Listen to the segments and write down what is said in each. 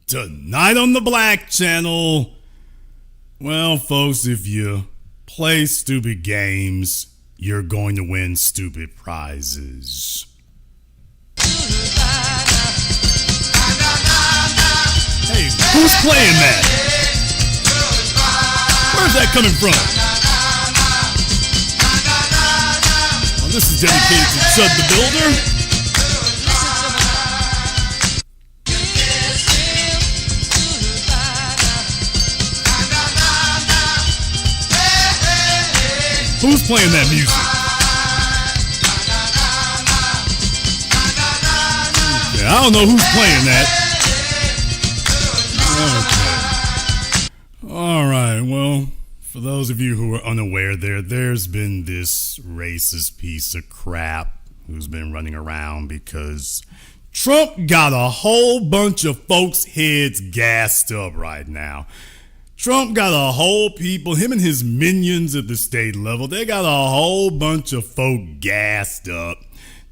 Tonight on the Black Channel, well, folks, if you play stupid games, you're going to win stupid prizes. Hey, who's playing that? Where's that coming from? Well, this is dedicated to Chud the Builder. Who's playing that music? Yeah, I don't know who's playing that. Okay. All right, well, for those of you who are unaware, there's been this racist piece of crap who's been running around because Trump got a whole bunch of folks' heads gassed up right now. Trump got a whole people, him and his minions at the state level, they got a whole bunch of folk gassed up,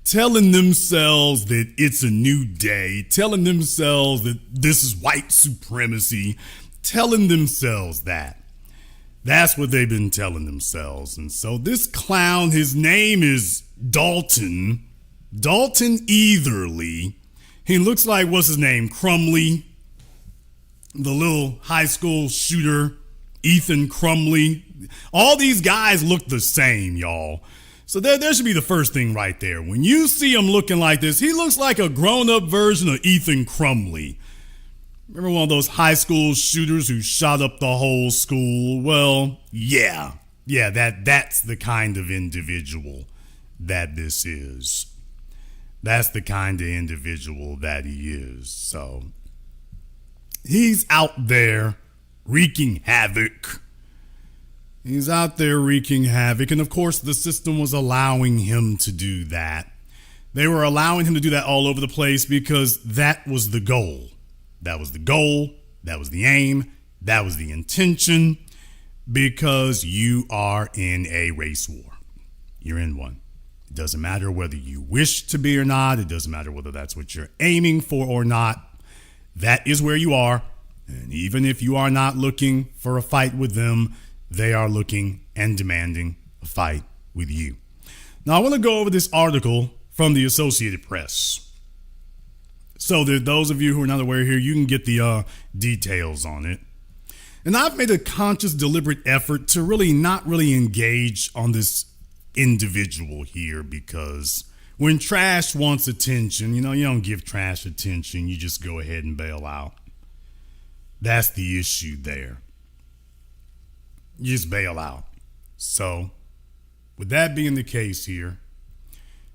telling themselves that it's a new day, telling themselves that this is white supremacy, telling themselves that. That's what they've been telling themselves. And so this clown, his name is Dalton Etherly. He looks like, what's his name, Crumley? The little high school shooter, Ethan Crumley. All these guys look the same, y'all. So there should be the first thing right there. When you see him looking like this, he looks like a grown-up version of Ethan Crumley. Remember one of those high school shooters who shot up the whole school? Well, yeah, that's the kind of individual that this is. That's the kind of individual that he is. So he's out there wreaking havoc. He's out there wreaking havoc. And of course, the system was allowing him to do that. They were allowing him to do that all over the place because that was the goal. That was the goal. That was the aim. That was the intention. Because you are in a race war. You're in one. It doesn't matter whether you wish to be or not. It doesn't matter whether that's what you're aiming for or not. That is where you are, and even if you are not looking for a fight with them, they are looking and demanding a fight with you. Now, I want to go over this article from the Associated Press. So that those of you who are not aware here, you can get the details on it. And I've made a conscious, deliberate effort to not really engage on this individual here because when trash wants attention, you don't give trash attention. You just go ahead and bail out. That's the issue there. You just bail out. So, with that being the case here,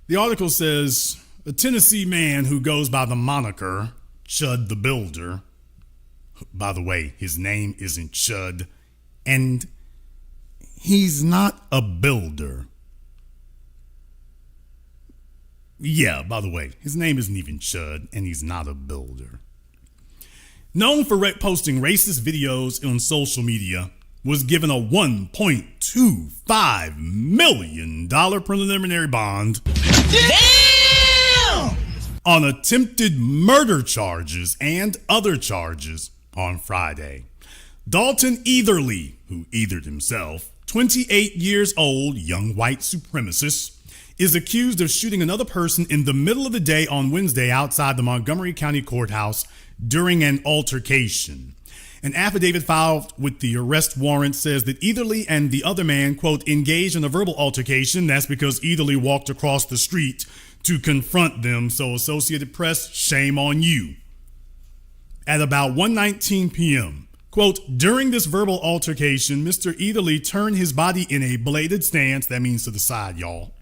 the article says, a Tennessee man who goes by the moniker Chud the Builder, by the way, his name isn't Chud, and he's not a builder. Yeah, by the way, his name isn't even Chud, and he's not a builder. Known for posting racist videos on social media, was given a $1.25 million preliminary bond. Damn! On attempted murder charges and other charges on Friday. Dalton Etherly, who ethered himself, 28 years old, young white supremacist, is accused of shooting another person in the middle of the day on Wednesday outside the Montgomery County Courthouse during an altercation. An affidavit filed with the arrest warrant says that Etherly and the other man, quote, engaged in a verbal altercation. That's because Etherly walked across the street to confront them. So Associated Press, shame on you. At about 1:19 p.m., quote, during this verbal altercation, Mr. Etherly turned his body in a bladed stance, that means to the side, y'all,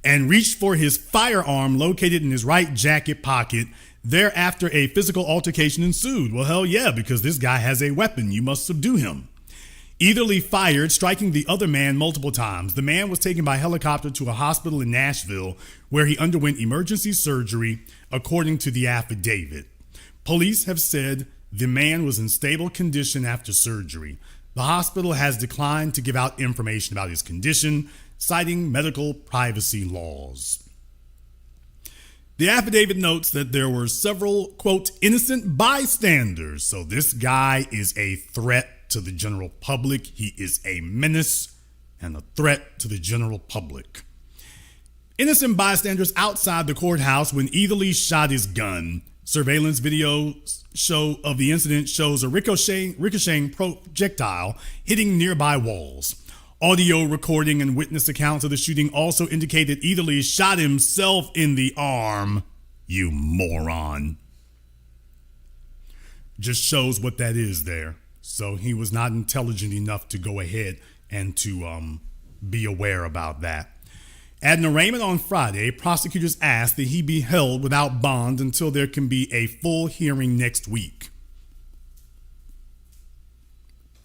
and reached for his firearm located in his right jacket pocket. Thereafter, a physical altercation ensued. Well, hell yeah, because this guy has a weapon. You must subdue him. Etherly fired, striking the other man multiple times. The man was taken by helicopter to a hospital in Nashville, where he underwent emergency surgery, according to the affidavit. Police have said the man was in stable condition after surgery. The hospital has declined to give out information about his condition, citing medical privacy laws. The affidavit notes that there were several, quote, innocent bystanders. So this guy is a threat to the general public. He is a menace and a threat to the general public. Innocent bystanders outside the courthouse when Eatherly shot his gun. Surveillance video of the incident shows a ricocheting projectile hitting nearby walls. Audio recording and witness accounts of the shooting also indicate that Eatherly shot himself in the arm. You moron. Just shows what that is there. So he was not intelligent enough to go ahead and to be aware about that. At an arraignment on Friday, prosecutors asked that he be held without bond until there can be a full hearing next week.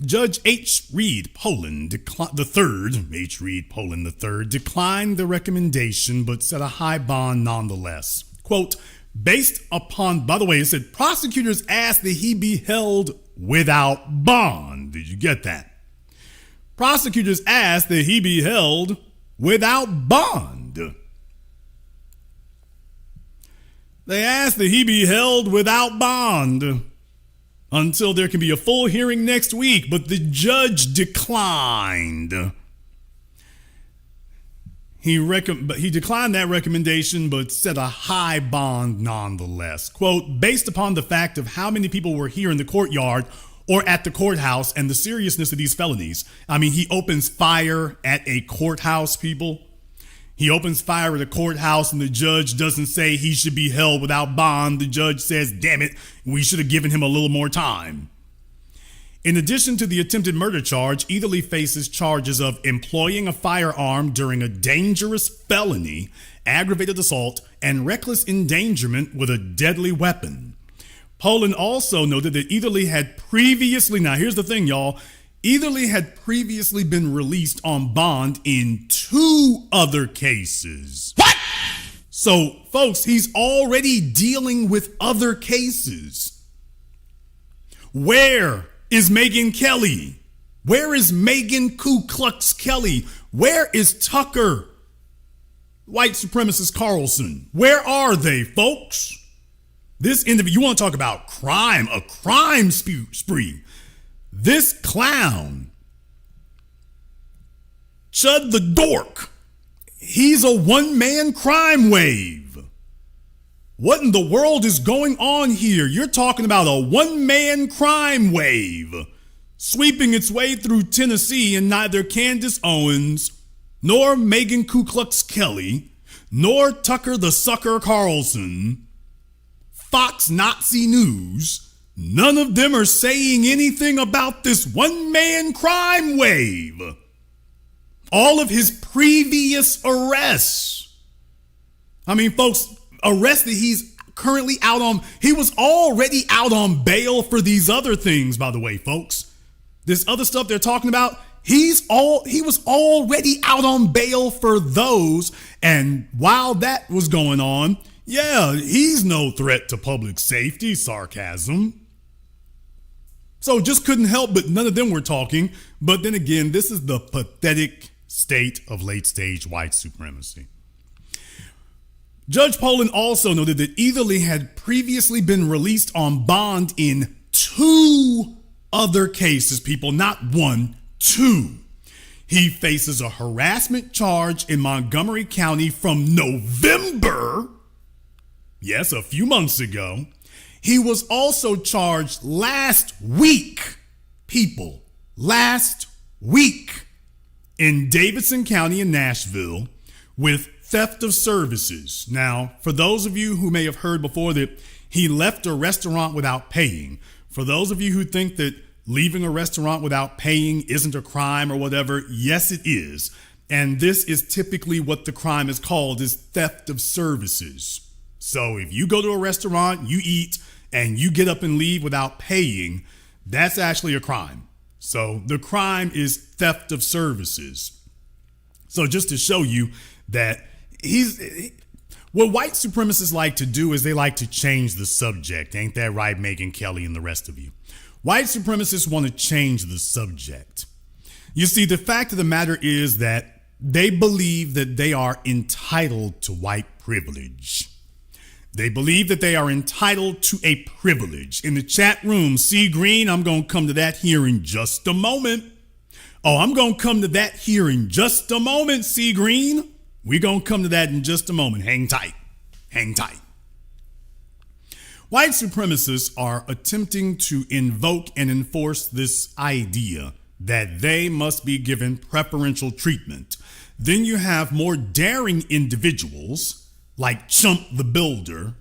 Judge H. Reed Poland III declined the recommendation but set a high bond nonetheless. Quote, based upon, by the way, it said prosecutors asked that he be held without bond. Did you get that? Prosecutors asked that he be held without bond. They asked that he be held without bond until there can be a full hearing next week, but the judge declined. He declined that recommendation, but set a high bond nonetheless. Quote, based upon the fact of how many people were here in the courtyard or at the courthouse and the seriousness of these felonies. I mean, he opens fire at a courthouse, people. He opens fire at a courthouse and the judge doesn't say he should be held without bond. The judge says, damn it, we should have given him a little more time. In addition to the attempted murder charge, Eatherly faces charges of employing a firearm during a dangerous felony, aggravated assault, and reckless endangerment with a deadly weapon. Poland also noted that Eatherly had previously, now here's the thing, y'all, Eatherly had previously been released on bond in 2 other cases. What? So, folks, he's already dealing with other cases. Where is Megyn Kelly? Where is Megan Ku Klux Kelly? Where is Tucker, white supremacist Carlson? Where are they, folks? This individual, you want to talk about crime, a crime spree. This clown, Chud the Dork, he's a one-man crime wave. What in the world is going on here? You're talking about a one-man crime wave sweeping its way through Tennessee, and neither Candace Owens, nor Megan Ku Klux Kelly, nor Tucker the Sucker Carlson, Fox Nazi News, none of them are saying anything about this one-man crime wave. All of his previous arrests. I mean, folks, arrests that he's currently out on. He was already out on bail for these other things, by the way, folks. This other stuff they're talking about, he was already out on bail for those. And while that was going on, yeah, he's no threat to public safety, sarcasm. So just couldn't help but none of them were talking. But then again, this is the pathetic state of late-stage white supremacy. Judge Poland also noted that Eatherly had previously been released on bond in 2 other cases, people, not 1, 2. He faces a harassment charge in Montgomery County from November. Yes, a few months ago. He was also charged last week, people, last week in Davidson County in Nashville with theft of services. Now, for those of you who may have heard before that he left a restaurant without paying, for those of you who think that leaving a restaurant without paying isn't a crime or whatever, yes, it is. And this is typically what the crime is called, is theft of services. So if you go to a restaurant, you eat, and you get up and leave without paying, that's actually a crime. So the crime is theft of services. So just to show you that what white supremacists like to do is they like to change the subject. Ain't that right, Megyn Kelly and the rest of you? White supremacists want to change the subject. You see, the fact of the matter is that they believe that they are entitled to white privilege. They believe that they are entitled to a privilege. In the chat room, C. Green, I'm going to come to that here in just a moment. Oh, I'm going to come to that here in just a moment, C. Green. We're going to come to that in just a moment. Hang tight. Hang tight. White supremacists are attempting to invoke and enforce this idea that they must be given preferential treatment. Then you have more daring individuals like Chud The Builder,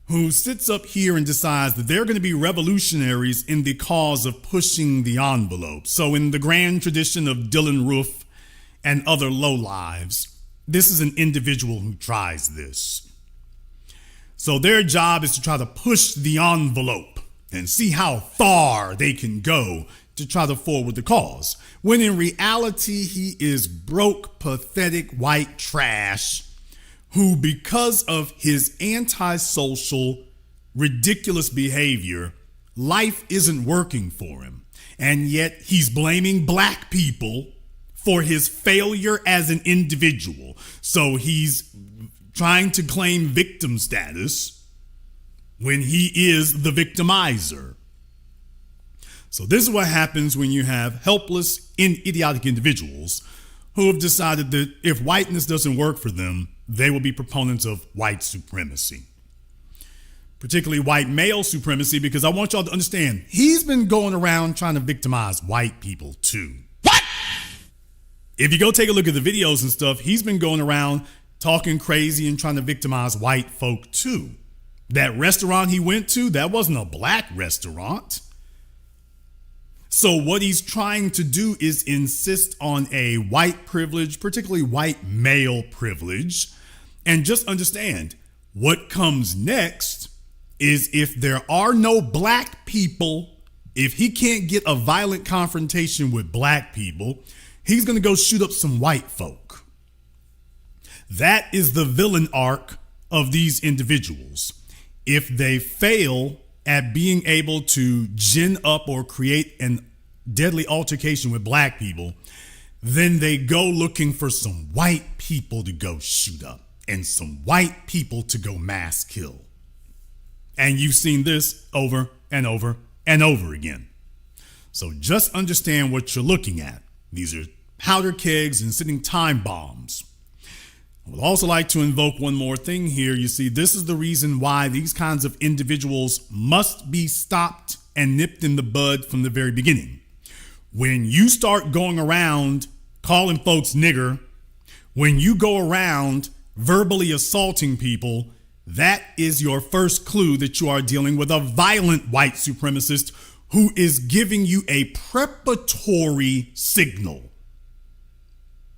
who sits up here and decides that they're going to be revolutionaries in the cause of pushing the envelope. So in the grand tradition of Dylan Roof and other lowlives, this is an individual who tries this. So their job is to try to push the envelope and see how far they can go to try to forward the cause. When in reality, he is broke, pathetic white trash who, because of his antisocial, ridiculous behavior, life isn't working for him. And yet he's blaming black people for his failure as an individual. So he's trying to claim victim status when he is the victimizer. So this is what happens when you have helpless, idiotic individuals who have decided that if whiteness doesn't work for them, they will be proponents of white supremacy, particularly white male supremacy, because I want y'all to understand, he's been going around trying to victimize white people too. What? If you go take a look at the videos and stuff, he's been going around talking crazy and trying to victimize white folk too. That restaurant he went to, that wasn't a black restaurant. So what he's trying to do is insist on a white privilege, particularly white male privilege. And just understand, what comes next is if there are no black people, if he can't get a violent confrontation with black people, he's going to go shoot up some white folk. That is the villain arc of these individuals. If they fail at being able to gin up or create an deadly altercation with black people, then they go looking for some white people to go shoot up and some white people to go mass kill. And you've seen this over and over and over again. So just understand what you're looking at. These are powder kegs and sitting time bombs. I would also like to invoke one more thing here. You see, this is the reason why these kinds of individuals must be stopped and nipped in the bud from the very beginning. When you start going around calling folks nigger, when you go around verbally assaulting people, that is your first clue that you are dealing with a violent white supremacist who is giving you a preparatory signal.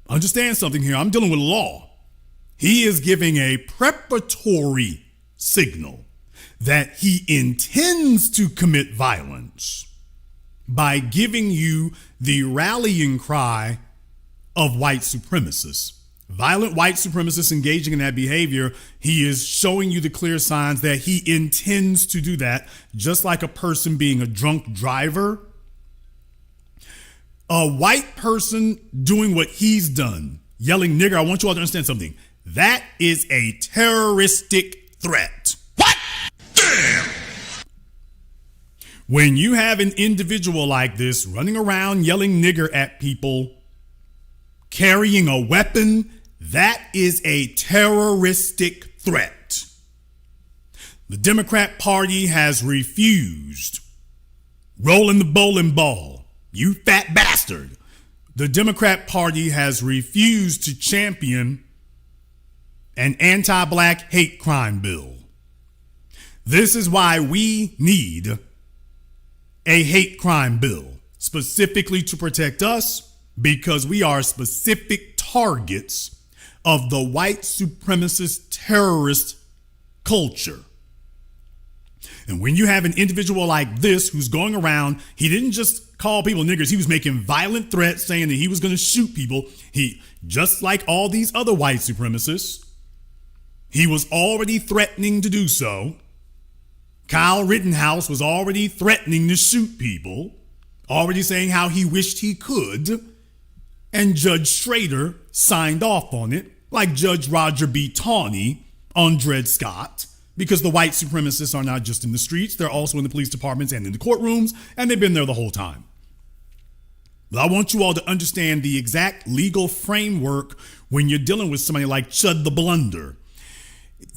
Understand something here. I'm dealing with law. He is giving a preparatory signal that he intends to commit violence by giving you the rallying cry of white supremacists. Violent white supremacists engaging in that behavior, he is showing you the clear signs that he intends to do that, just like a person being a drunk driver. A white person doing what he's done, yelling nigger, I want you all to understand something. That is a terroristic threat. What? Damn! When you have an individual like this running around yelling nigger at people, carrying a weapon, that is a terroristic threat. The Democrat Party has refused. Rolling the bowling ball, you fat bastard. The Democrat Party has refused to champion an anti-black hate crime bill. This is why we need a hate crime bill, specifically to protect us, because we are specific targets of the white supremacist terrorist culture. And when you have an individual like this who's going around, he didn't just call people niggers, he was making violent threats saying that he was going to shoot people. He, just like all these other white supremacists, he was already threatening to do so. Kyle Rittenhouse was already threatening to shoot people, already saying how he wished he could. And Judge Schrader signed off on it, like Judge Roger B. Taney on Dred Scott, Because the white supremacists are not just in the streets, they're also in the police departments and in the courtrooms, and they've been there the whole time. But I want you all to understand the exact legal framework when you're dealing with somebody like Chud the Builder.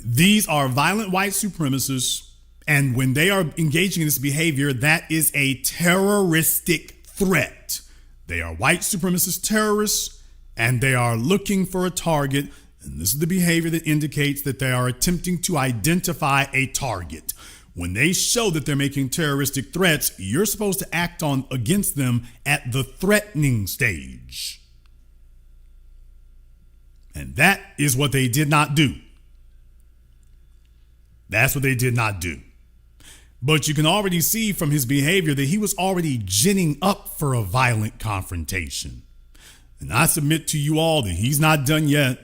These are violent white supremacists, and when they are engaging in this behavior, that is a terroristic threat. They are white supremacist terrorists, and they are looking for a target. And this is the behavior that indicates that they are attempting to identify a target. When they show that they're making terroristic threats, you're supposed to act on against them at the threatening stage. And that is what they did not do. That's what they did not do. But you can already see from his behavior that he was already ginning up for a violent confrontation. And I submit to you all that he's not done yet.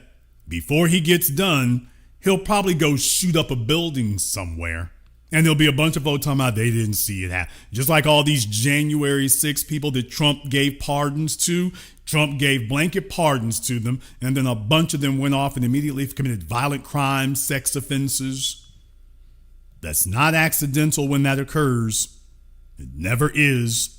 Before he gets done, he'll probably go shoot up a building somewhere. And there'll be a bunch of folks talking about they didn't see it happen. Just like all these January 6 people that Trump gave pardons to. Trump gave blanket pardons to them. And then a bunch of them went off and immediately committed violent crimes, sex offenses. That's not accidental when that occurs. It never is.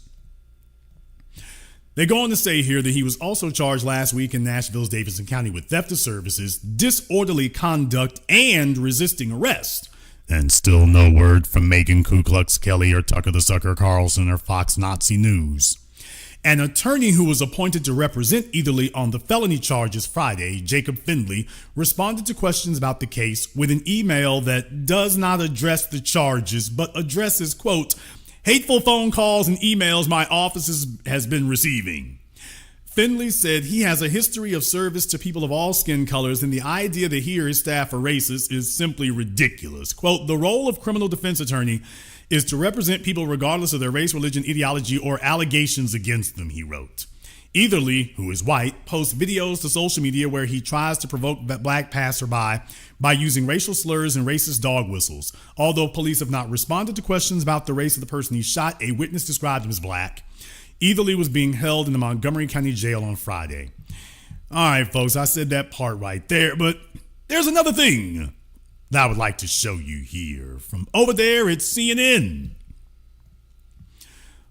They go on to say here that he was also charged last week in Nashville's Davidson County with theft of services, disorderly conduct, and resisting arrest. And still no word from Megan Ku Klux Kelly or Tucker the Sucker Carlson or Fox Nazi News. An attorney who was appointed to represent Eatherly on the felony charges Friday, Jacob Findley, responded to questions about the case with an email that does not address the charges, but addresses, quote, hateful phone calls and emails my office has been receiving. Findley said he has a history of service to people of all skin colors, and the idea that he or his staff are racist is simply ridiculous. Quote, the role of criminal defense attorney is to represent people regardless of their race, religion, ideology, or allegations against them, he wrote. Eatherly, who is white, posts videos to social media where he tries to provoke black passerby by using racial slurs and racist dog whistles. Although police have not responded to questions about the race of the person he shot, a witness described him as black. Eatherly was being held in the Montgomery County Jail on Friday. All right, folks, I said that part right there, but there's another thing that I would like to show you here from over there at CNN.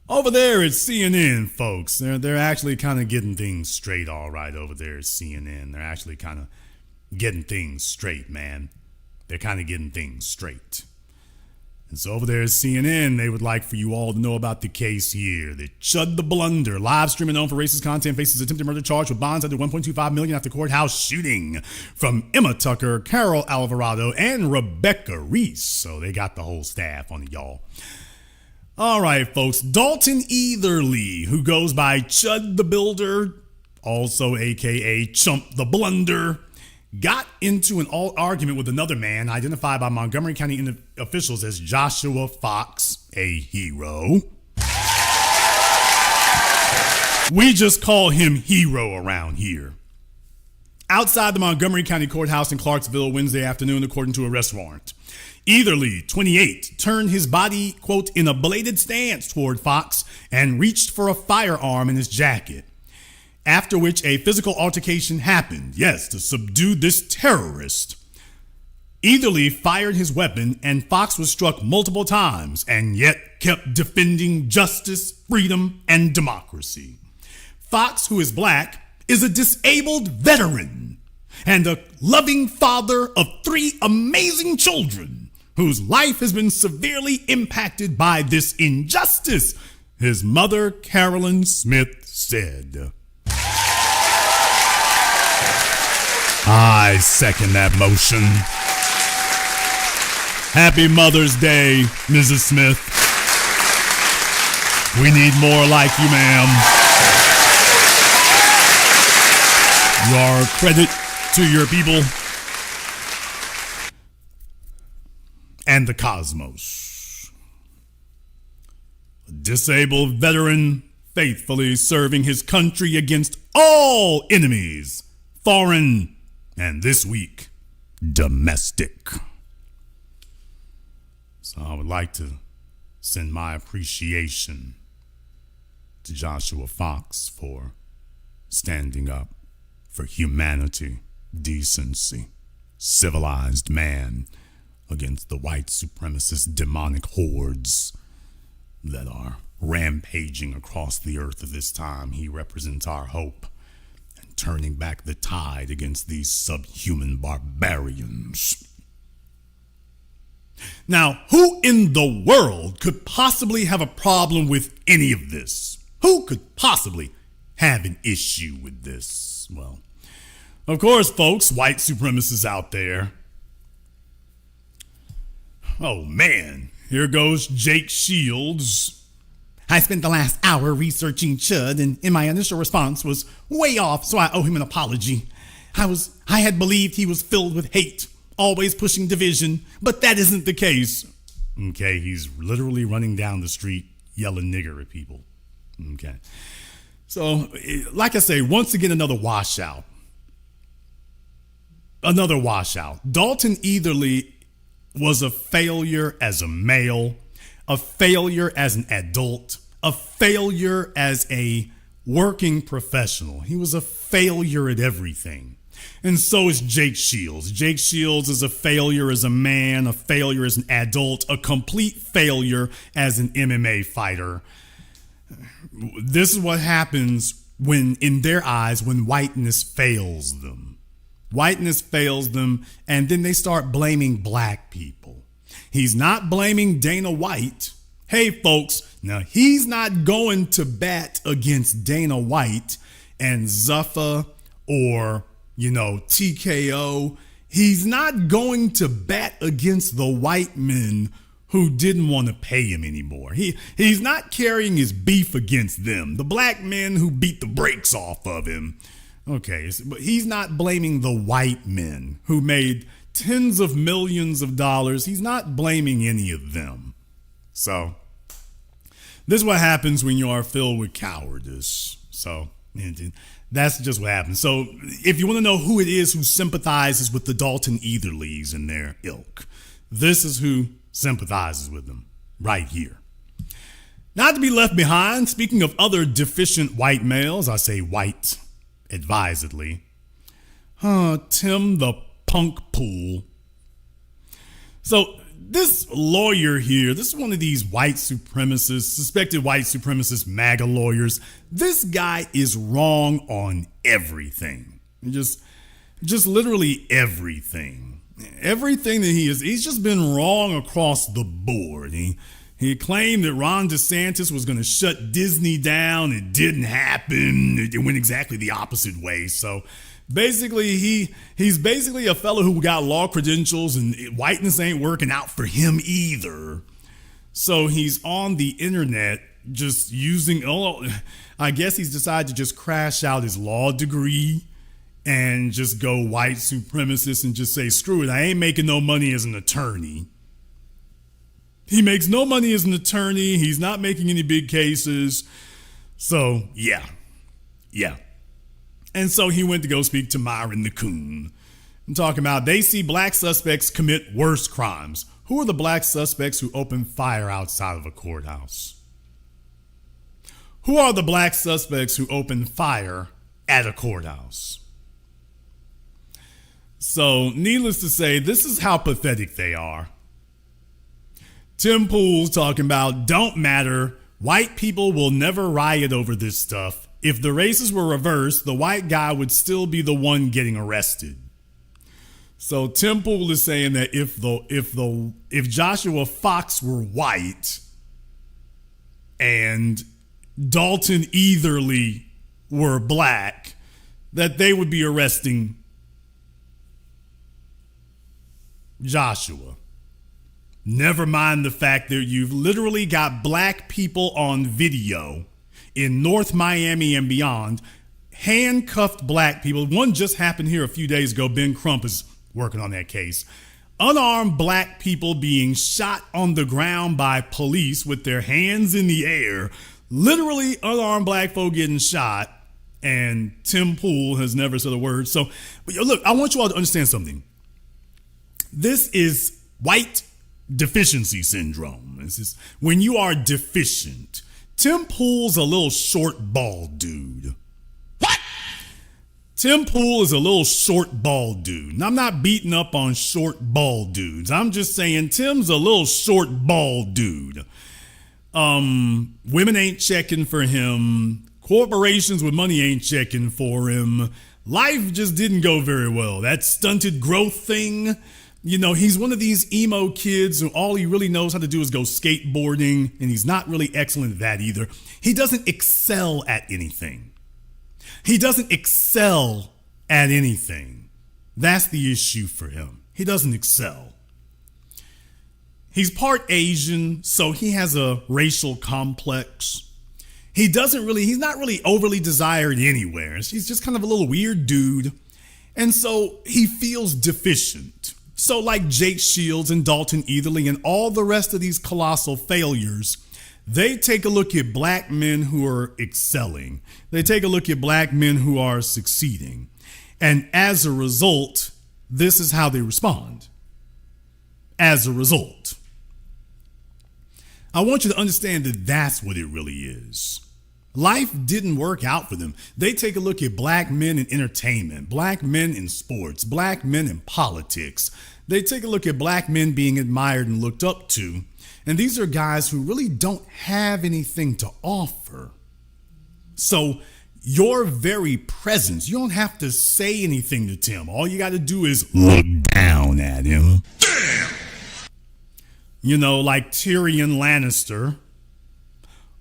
Over there at CNN, folks, they're actually kind of getting things straight all right over there at CNN. They're actually kind of getting things straight, man. They're kind of getting things straight. And so over there at CNN, they would like for you all to know about the case here. That Chud the Builder, live streamer known for racist content, faces attempted murder charge with bonds under $1.25 million after courthouse shooting from Emma Tucker, Carol Alvarado, and Rebecca Reese. So they got the whole staff on it, y'all. All right, folks. Dalton Eatherly, who goes by Chud the Builder, also a.k.a. Chump the Blunder, got into an argument with another man identified by Montgomery County officials as Joshua Fox, a hero. We just call him Hero around here. Outside the Montgomery County Courthouse in Clarksville Wednesday afternoon, according to a arrest warrant. Eatherly, 28, turned his body, quote, in a bladed stance toward Fox and reached for a firearm in his jacket. After which a physical altercation happened, yes, to subdue this terrorist. Eatherly fired his weapon and Fox was struck multiple times and yet kept defending justice, freedom, and democracy. Fox, who is black, is a disabled veteran and a loving father of 3 amazing children whose life has been severely impacted by this injustice, his mother, Carolyn Smith, said. I second that motion. Happy Mother's Day, Mrs. Smith. We need more like you, ma'am. You are a credit to your people and the cosmos. A disabled veteran faithfully serving his country against all enemies, foreign and this week, domestic. So I would like to send my appreciation to Joshua Fox for standing up for humanity, decency, civilized man, against the white supremacist demonic hordes that are rampaging across the earth at this time. He represents our hope and turning back the tide against these subhuman barbarians. Now, who in the world could possibly have a problem with any of this? Who could possibly have an issue with this? Well, of course, folks, white supremacists out there. Oh man, here goes Jake Shields. I spent the last hour researching Chud, and my initial response was way off, so I owe him an apology. I had believed he was filled with hate, always pushing division, but that isn't the case. Okay, he's literally running down the street yelling nigger at people. Okay. So, like I say, once again, another washout. Dalton Eatherly was a failure as a male, a failure as an adult, a failure as a working professional. He was a failure at everything. And so is Jake Shields. Jake Shields is a failure as a man, a failure as an adult, a complete failure as an MMA fighter. This is what happens when, in their eyes, when whiteness fails them. Whiteness fails them, and then they start blaming black people. He's not blaming Dana White. Hey, folks, now he's not going to bat against Dana White and Zuffa or, TKO. He's not going to bat against the white men who didn't want to pay him anymore. He's not carrying his beef against them, the black men who beat the brakes off of him. Okay, but he's not blaming the white men who made tens of millions of dollars. He's not blaming any of them. So, this is what happens when you are filled with cowardice. So, that's just what happens. So, if you want to know who it is who sympathizes with the Dalton Eatherlys and their ilk, this is who sympathizes with them right here. Not to be left behind, speaking of other deficient white males, I say white advisedly. Tim the Punk Pool. So this lawyer here, this is one of these white supremacists, suspected white supremacist MAGA lawyers. This guy is wrong on everything. Just literally everything. Everything that he's just been wrong across the board. He claimed that Ron DeSantis was going to shut Disney down. It didn't happen. It went exactly the opposite way. So basically, he's basically a fellow who got law credentials, and whiteness ain't working out for him either. So he's on the internet just using, I guess he's decided to just crash out his law degree and just go white supremacist and just say, screw it, I ain't making no money as an attorney. He makes no money as an attorney. He's not making any big cases. So, yeah. And so he went to go speak to Myron the Coon and talking about they see black suspects commit worse crimes. Who are the black suspects who opened fire outside of a courthouse? Who are the black suspects who opened fire at a courthouse? So, needless to say, this is how pathetic they are. Tim Pool's talking about, don't matter, white people will never riot over this stuff. If the races were reversed, the white guy would still be the one getting arrested. So Tim Pool is saying that if Joshua Fox were white and Dalton Eatherly were black, that they would be arresting Joshua. Never mind the fact that you've literally got black people on video in North Miami and beyond, handcuffed black people. One just happened here a few days ago. Ben Crump is working on that case. Unarmed black people being shot on the ground by police with their hands in the air. Literally unarmed black folk getting shot. And Tim Pool has never said a word. So, look, I want you all to understand something. This is white deficiency syndrome. This is when you are deficient. Tim Pool's a little short, bald dude. What? Tim Pool is a little short, bald dude. And I'm not beating up on short, bald dudes. I'm just saying Tim's a little short, bald dude. Women ain't checking for him. Corporations with money ain't checking for him. Life just didn't go very well. That stunted growth thing, he's one of these emo kids who all he really knows how to do is go skateboarding, and he's not really excellent at that either. He doesn't excel at anything. That's the issue for him. He doesn't excel. He's part Asian, so he has a racial complex. He's not really overly desired anywhere. He's just kind of a little weird dude. And so he feels deficient. So like Jake Shields and Dalton Etherly and all the rest of these colossal failures, they take a look at black men who are excelling. They take a look at black men who are succeeding. And as a result, this is how they respond. As a result. I want you to understand that that's what it really is. Life didn't work out for them. They take a look at black men in entertainment, black men in sports, black men in politics. They take a look at black men being admired and looked up to. And these are guys who really don't have anything to offer. So your very presence, you don't have to say anything to Tim. All you got to do is look down at him. Damn! Like Tyrion Lannister.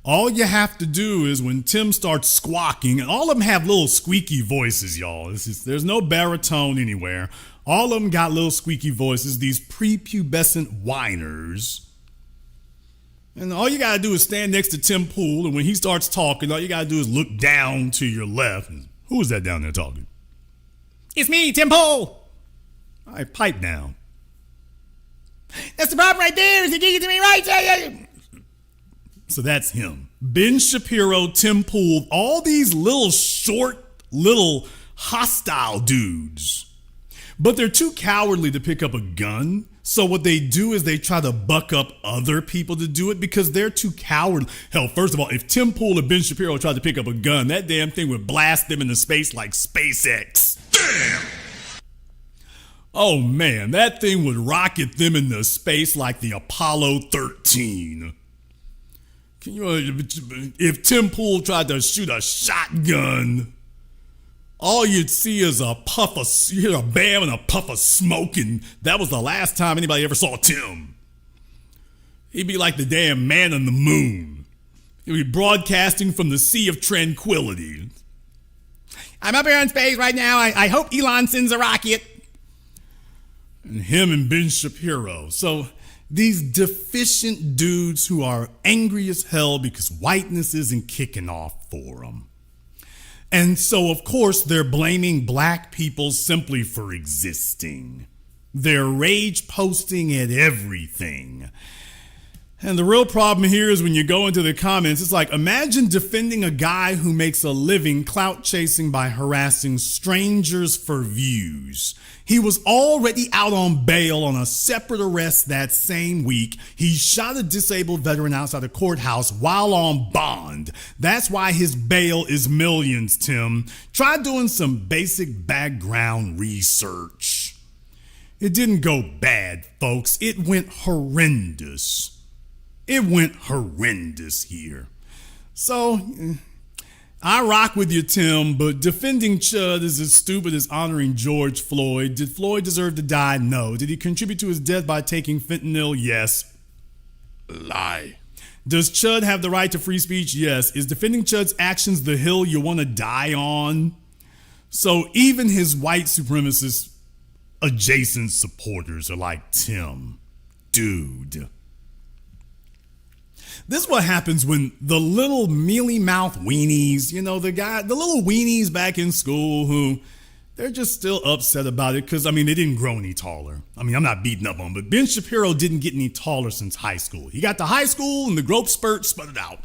All you have to do is when Tim starts squawking, and all of them have little squeaky voices, y'all. There's no baritone anywhere. All of them got little squeaky voices, these prepubescent whiners. And all you got to do is stand next to Tim Pool, and when he starts talking, all you got to do is look down to your left. Who is that down there talking? It's me, Tim Pool. All right, pipe down. That's the problem right there. Is he getting to me right? So that's him. Ben Shapiro, Tim Pool, all these little short, little hostile dudes. But they're too cowardly to pick up a gun. So what they do is they try to buck up other people to do it because they're too cowardly. Hell, first of all, if Tim Pool and Ben Shapiro tried to pick up a gun, that damn thing would blast them into space like SpaceX. Damn! Oh man, that thing would rocket them into space like the Apollo 13. Can you, if Tim Pool tried to shoot a shotgun, all you'd see is a bam and a puff of smoke, and that was the last time anybody ever saw Tim. He'd be like the damn man on the moon. He'd be broadcasting from the Sea of Tranquility. I'm up here in space right now. I hope Elon sends a rocket. And him and Ben Shapiro. So these deficient dudes who are angry as hell because whiteness isn't kicking off for them. And so, of course, they're blaming black people simply for existing. They're rage posting at everything. And the real problem here is when you go into the comments, it's like, imagine defending a guy who makes a living clout chasing by harassing strangers for views. He was already out on bail on a separate arrest that same week. He shot a disabled veteran outside a courthouse while on bond. That's why his bail is millions, Tim. Try doing some basic background research. It didn't go bad, folks. It went horrendous. It went horrendous here. So, I rock with you, Tim, but defending Chud is as stupid as honoring George Floyd. Did Floyd deserve to die? No. Did he contribute to his death by taking fentanyl? Yes. Lie. Does Chud have the right to free speech? Yes. Is defending Chud's actions the hill you want to die on? So even his white supremacist adjacent supporters are like, Tim, dude. This is what happens when the little mealy mouth weenies, the little weenies back in school who they're just still upset about it because, they didn't grow any taller. I'm not beating up on them, but Ben Shapiro didn't get any taller since high school. He got to high school and the growth spurt sputtered out.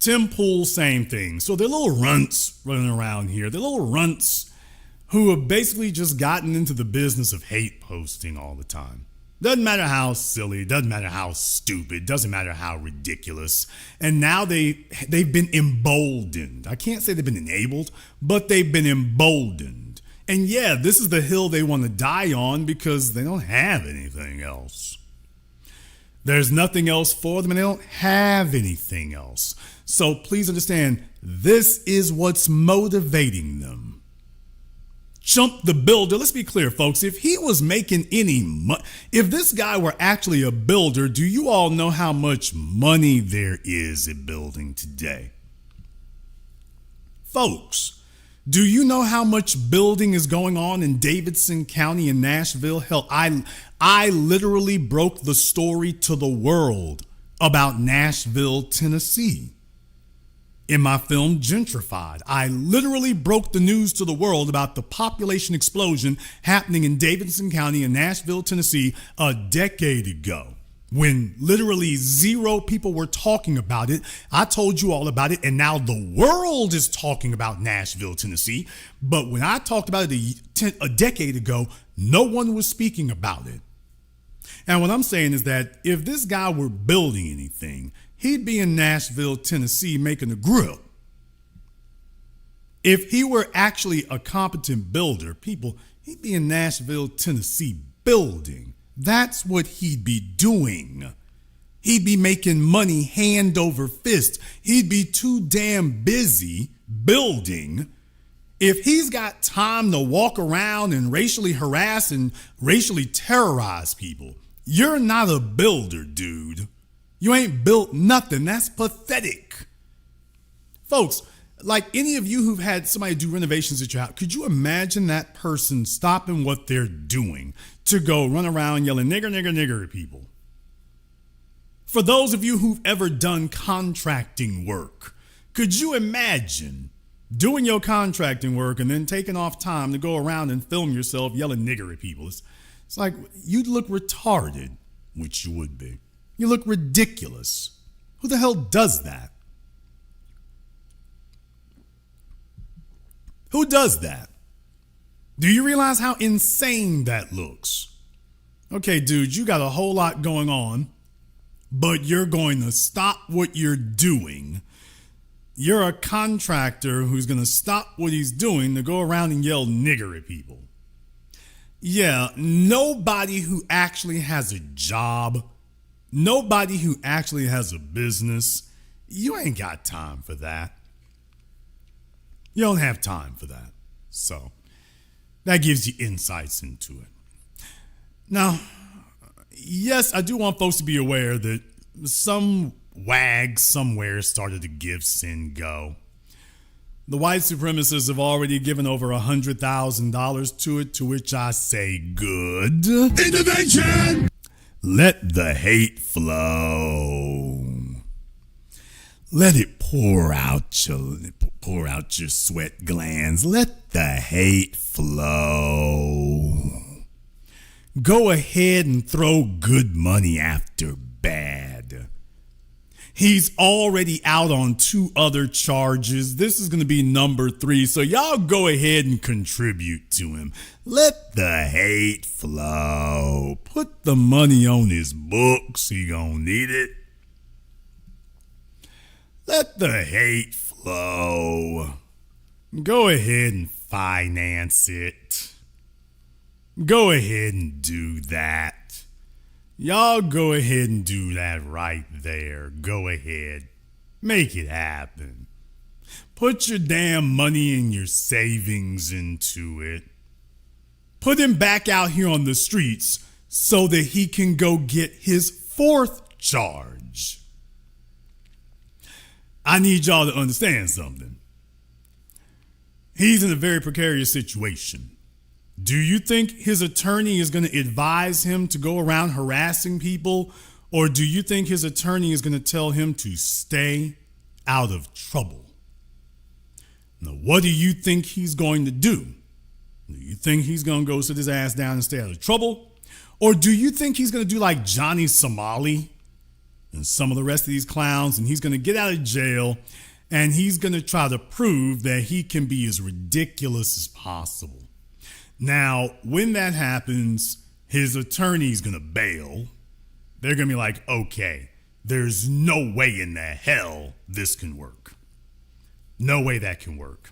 Tim Pool, same thing. So they're little runts running around here. They're little runts who have basically just gotten into the business of hate posting all the time. Doesn't matter how silly, doesn't matter how stupid, doesn't matter how ridiculous. And now they've been emboldened. I can't say they've been enabled, but they've been emboldened. And yeah, this is the hill they want to die on because they don't have anything else. There's nothing else for them and they don't have anything else. So please understand, this is what's motivating them. Chud the Builder, let's be clear, folks. If he was making any money, if this guy were actually a builder, do you all know how much money there is in building today? Folks, do you know how much building is going on in Davidson County in Nashville? Hell, I literally broke the story to the world about Nashville, Tennessee. In my film, Gentrified, I literally broke the news to the world about the population explosion happening in Davidson County in Nashville, Tennessee a decade ago. When literally 0 people were talking about it. I told you all about it, and now the world is talking about Nashville, Tennessee. But when I talked about it a decade ago, no one was speaking about it. And what I'm saying is that if this guy were building anything, he'd be in Nashville, Tennessee, making a grill. If he were actually a competent builder, he'd be in Nashville, Tennessee, building. That's what he'd be doing. He'd be making money hand over fist. He'd be too damn busy building. If he's got time to walk around and racially harass and racially terrorize people, you're not a builder, dude. You ain't built nothing. That's pathetic. Folks, like any of you who've had somebody do renovations at your house, could you imagine that person stopping what they're doing to go run around yelling nigger, nigger, nigger at people? For those of you who've ever done contracting work, could you imagine doing your contracting work and then taking off time to go around and film yourself yelling nigger at people? It's like you'd look retarded, which you would be. You look ridiculous. Who the hell does that? Who does that? Do you realize how insane that looks? Okay, dude, you got a whole lot going on, but you're going to stop what you're doing. You're a contractor who's going to stop what he's doing to go around and yell nigger at people. Yeah, nobody who actually has a job, nobody who actually has a business, you ain't got time for that. You don't have time for that. So that gives you insights into it. Now, yes, I do want folks to be aware that some wag somewhere started to give sin go. The white supremacists have already given over $100,000 to it, to which I say good. Intervention! Let the hate flow. Let it pour out your sweat glands. Let the hate flow. Go ahead and throw good money after bad. He's already out on 2 other charges. This is going to be number 3. So y'all go ahead and contribute to him. Let the hate flow. Put the money on his books. He gonna need it. Let the hate flow. Go ahead and finance it. Go ahead and do that. Y'all go ahead and do that right there. Go ahead. Make it happen. Put your damn money and your savings into it. Put him back out here on the streets so that he can go get his 4th charge. I need y'all to understand something. He's in a very precarious situation. Do you think his attorney is going to advise him to go around harassing people? Or do you think his attorney is going to tell him to stay out of trouble? Now, what do you think he's going to do? Do you think he's going to go sit his ass down and stay out of trouble? Or do you think he's going to do like Johnny Somali and some of the rest of these clowns, and he's going to get out of jail and he's going to try to prove that he can be as ridiculous as possible? Now, when that happens, His attorney's going to bail. They're going to be like, okay, there's no way in the hell this can work. No way that can work.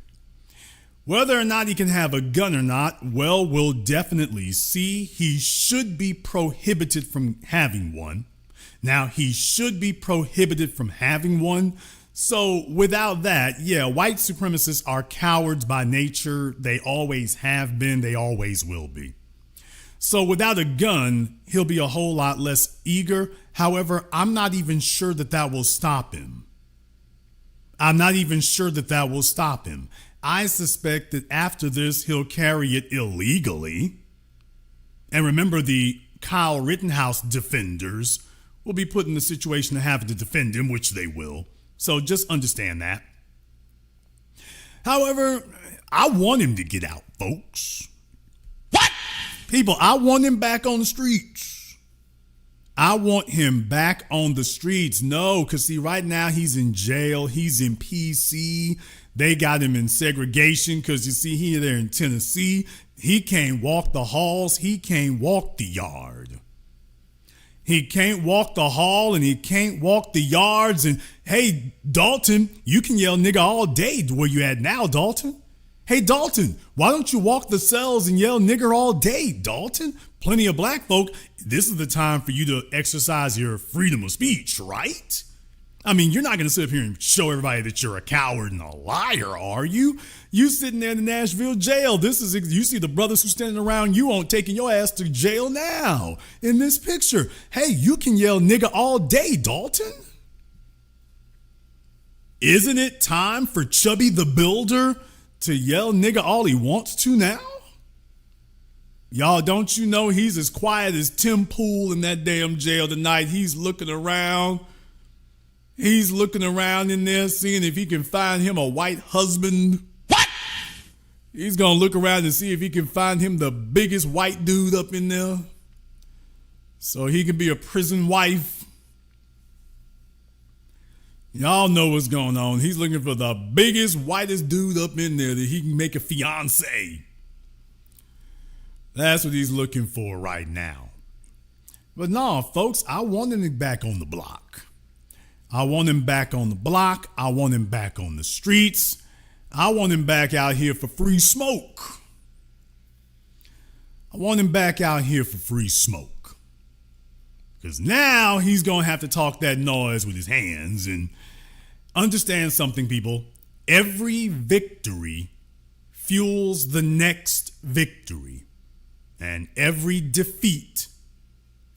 Whether or not he can have a gun or not, well, we'll definitely see. He should be prohibited from having one. Now, he should be prohibited from having one. So without that, yeah, white supremacists are cowards by nature. They always have been. They always will be. So without a gun, he'll be a whole lot less eager. However, I'm not even sure that will stop him. I'm not even sure that will stop him. I suspect that after this, he'll carry it illegally. And remember, the Kyle Rittenhouse defenders will be put in the situation of having to defend him, which they will. So just understand that. However, I want him to get out, folks. What? People, I want him back on the streets. I want him back on the streets. No, because see, right now he's in jail. He's in PC. They got him in segregation because you see, he there in Tennessee. He can't walk the halls. He can't walk the yard. He can't walk the hall and he can't walk the yards. And hey, Dalton, you can yell nigga all day where you at now, Dalton. Hey, Dalton, why don't you walk the cells and yell nigger all day, Dalton? Plenty of black folk, this is the time for you to exercise your freedom of speech, right? I mean, you're not going to sit up here and show everybody that you're a coward and a liar, are you? You sitting there in the Nashville jail. You see the brothers who standing around you on taking your ass to jail now in this picture. Hey, you can yell nigga all day, Dalton. Isn't it time for Chubby the Builder to yell nigga all he wants to now? Y'all, don't you know he's as quiet as Tim Pool in that damn jail tonight? He's looking around. He's looking around in there, seeing if he can find him a white husband. What? He's going to look around and see if he can find him the biggest white dude up in there, so he can be a prison wife. Y'all know what's going on. He's looking for the biggest, whitest dude up in there that he can make a fiance. That's what he's looking for right now. But no, folks, I want him back on the block. I want him back on the block. I want him back on the streets. I want him back out here for free smoke. I want him back out here for free smoke. Because now he's going to have to talk that noise with his hands. And understand something, people. Every victory fuels the next victory. And every defeat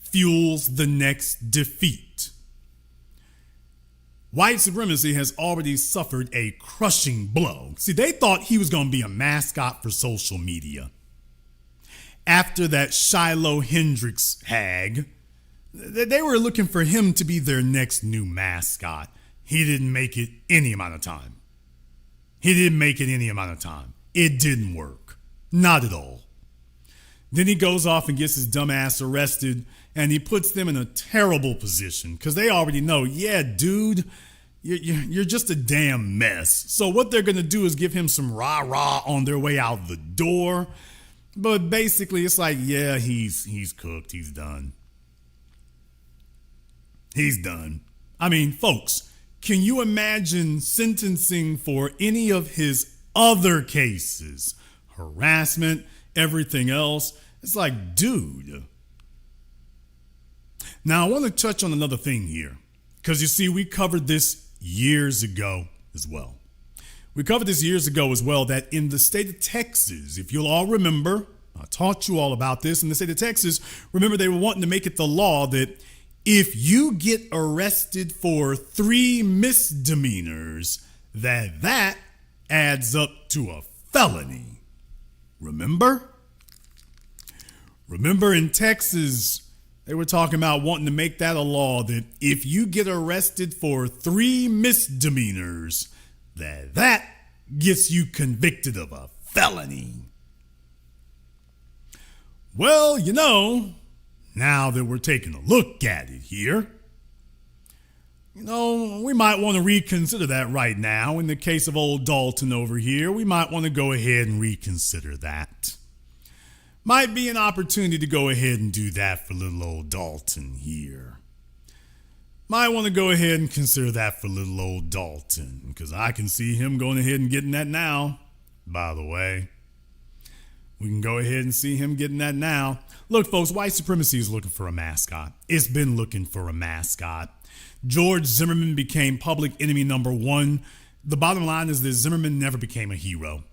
fuels the next defeat. White supremacy has already suffered a crushing blow. See, they thought he was going to be a mascot for social media. After that Shiloh Hendricks hag, they were looking for him to be their next new mascot. He didn't make it any amount of time. It didn't work. Not at all. Then he goes off and gets his dumb ass arrested, and he puts them in a terrible position because they already know, yeah, dude, you're just a damn mess. So what they're going to do is give him some rah-rah on their way out the door. But basically, it's like, yeah, he's cooked. He's done. He's done. I mean, folks, can you imagine sentencing for any of his other cases? Harassment, everything else. It's like, dude. Now, I want to touch on another thing here, because you see, we covered this years ago as well. That in the state of Texas, if you'll all remember, I taught you all about this. In the state of Texas, remember, they were wanting to make it the law that if you get arrested for 3 misdemeanors, that adds up to a felony. Remember in Texas, they were talking about wanting to make that a law that if you get arrested for 3 misdemeanors, that gets you convicted of a felony. Well, you know, now that we're taking a look at it here, you know, we might want to reconsider that right now. In the case of old Dalton over here, we might want to go ahead and reconsider that. Might be an opportunity to go ahead and do that for little old Dalton here. Might want to go ahead and consider that for little old Dalton, because I can see him going ahead and getting that now, by the way. We can go ahead and see him getting that now. Look, folks, white supremacy is looking for a mascot. It's been looking for a mascot. George Zimmerman became public enemy number one. The bottom line is that Zimmerman never became a hero.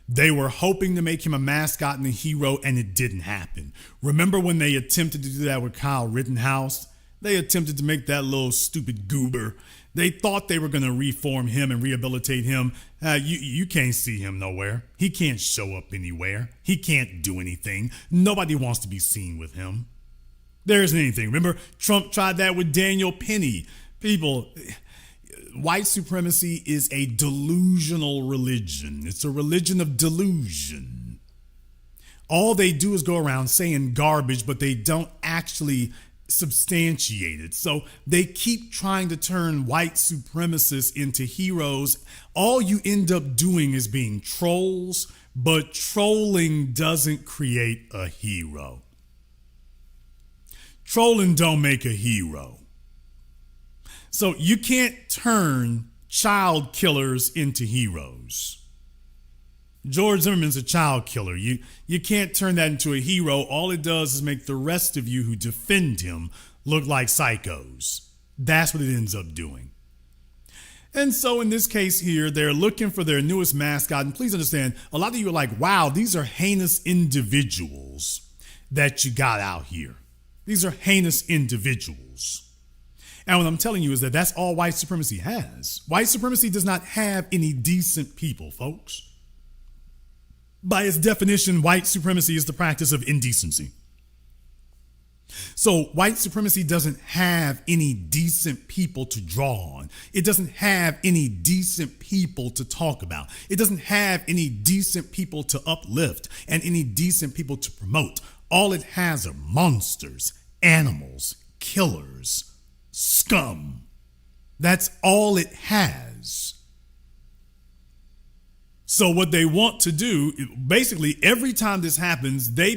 They were hoping to make him a mascot and a hero, and it didn't happen. Remember when they attempted to do that with Kyle Rittenhouse? They attempted to make that little stupid goober. They thought they were going to reform him and rehabilitate him. You can't see him nowhere. He can't show up anywhere. He can't do anything. Nobody wants to be seen with him. There isn't anything. Remember, Trump tried that with Daniel Penny. People, white supremacy is a delusional religion. It's a religion of delusion. All they do is go around saying garbage, but they don't actually substantiate it. So they keep trying to turn white supremacists into heroes. All you end up doing is being trolls, but trolling doesn't create a hero. Trolling don't make a hero. So you can't turn child killers into heroes. George Zimmerman's a child killer. You can't turn that into a hero. All it does is make the rest of you who defend him look like psychos. That's what it ends up doing. And so in this case here, they're looking for their newest mascot. And please understand, a lot of you are like, wow, these are heinous individuals that you got out here. These are heinous individuals. And what I'm telling you is that that's all white supremacy has. White supremacy does not have any decent people, folks. By its definition, white supremacy is the practice of indecency. So white supremacy doesn't have any decent people to draw on. It doesn't have any decent people to talk about. It doesn't have any decent people to uplift and any decent people to promote. All it has are monsters, animals, killers, scum. That's all it has. So what they want to do, basically every time this happens, they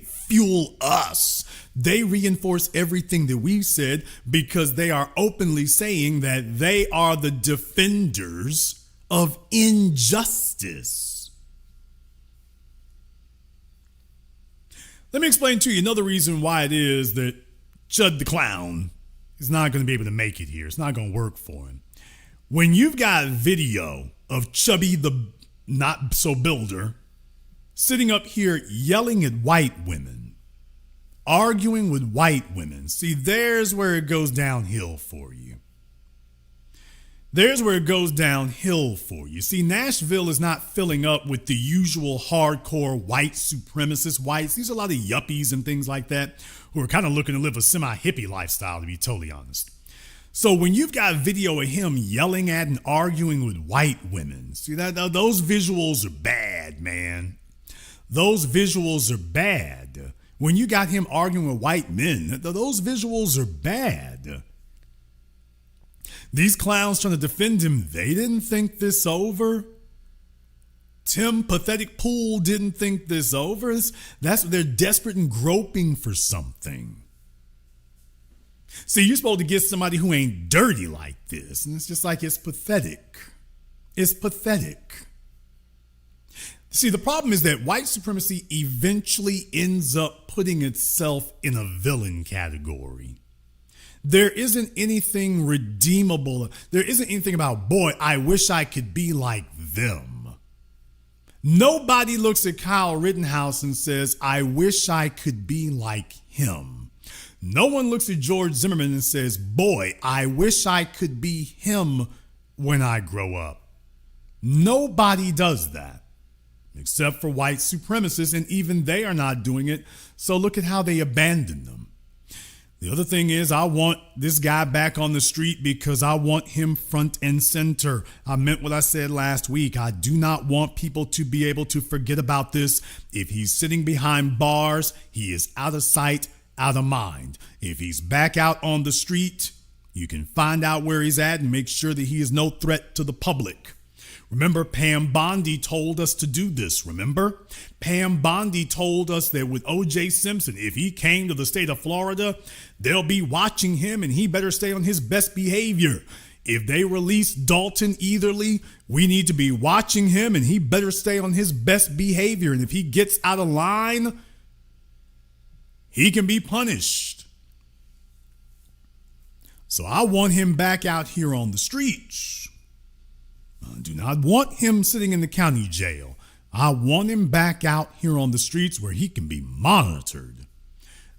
fuel us. They reinforce everything that we've said because they are openly saying that they are the defenders of injustice. Let me explain to you another reason why it is that Chud the Clown is not going to be able to make it here. It's not going to work for him. When you've got video of Chubby the Not So Builder sitting up here yelling at white women, arguing with white women. See, there's where it goes downhill for you. There's where it goes downhill for you. See, Nashville is not filling up with the usual hardcore white supremacist whites. These are a lot of yuppies and things like that who are kind of looking to live a semi-hippie lifestyle, to be totally honest. So when you've got video of him yelling at and arguing with white women, see that those visuals are bad, man. Those visuals are bad. When you got him arguing with white men, those visuals are bad. These clowns trying to defend him, they didn't think this over. Tim Pathetic Pool didn't think this over. That's they're desperate and groping for something. See, you're supposed to get somebody who ain't dirty like this. And it's just like, it's pathetic. It's pathetic. See, the problem is that white supremacy eventually ends up putting itself in a villain category. There isn't anything redeemable. There isn't anything about, boy, I wish I could be like them. Nobody looks at Kyle Rittenhouse and says, I wish I could be like him. No one looks at George Zimmerman and says, boy, I wish I could be him when I grow up. Nobody does that except for white supremacists, and even they are not doing it. So look at how they abandon them. The other thing is, I want this guy back on the street because I want him front and center. I meant what I said last week. I do not want people to be able to forget about this. If he's sitting behind bars, he is out of sight, out of mind. If he's back out on the street, you can find out where he's at and make sure that he is no threat to the public. Remember, Pam Bondi told us to do this, remember? Pam Bondi told us that with O.J. Simpson, if he came to the state of Florida, they'll be watching him and he better stay on his best behavior. If they release Dalton Eatherly, we need to be watching him and he better stay on his best behavior. And if he gets out of line, he can be punished. So I want him back out here on the streets. I do not want him sitting in the county jail. I want him back out here on the streets where he can be monitored.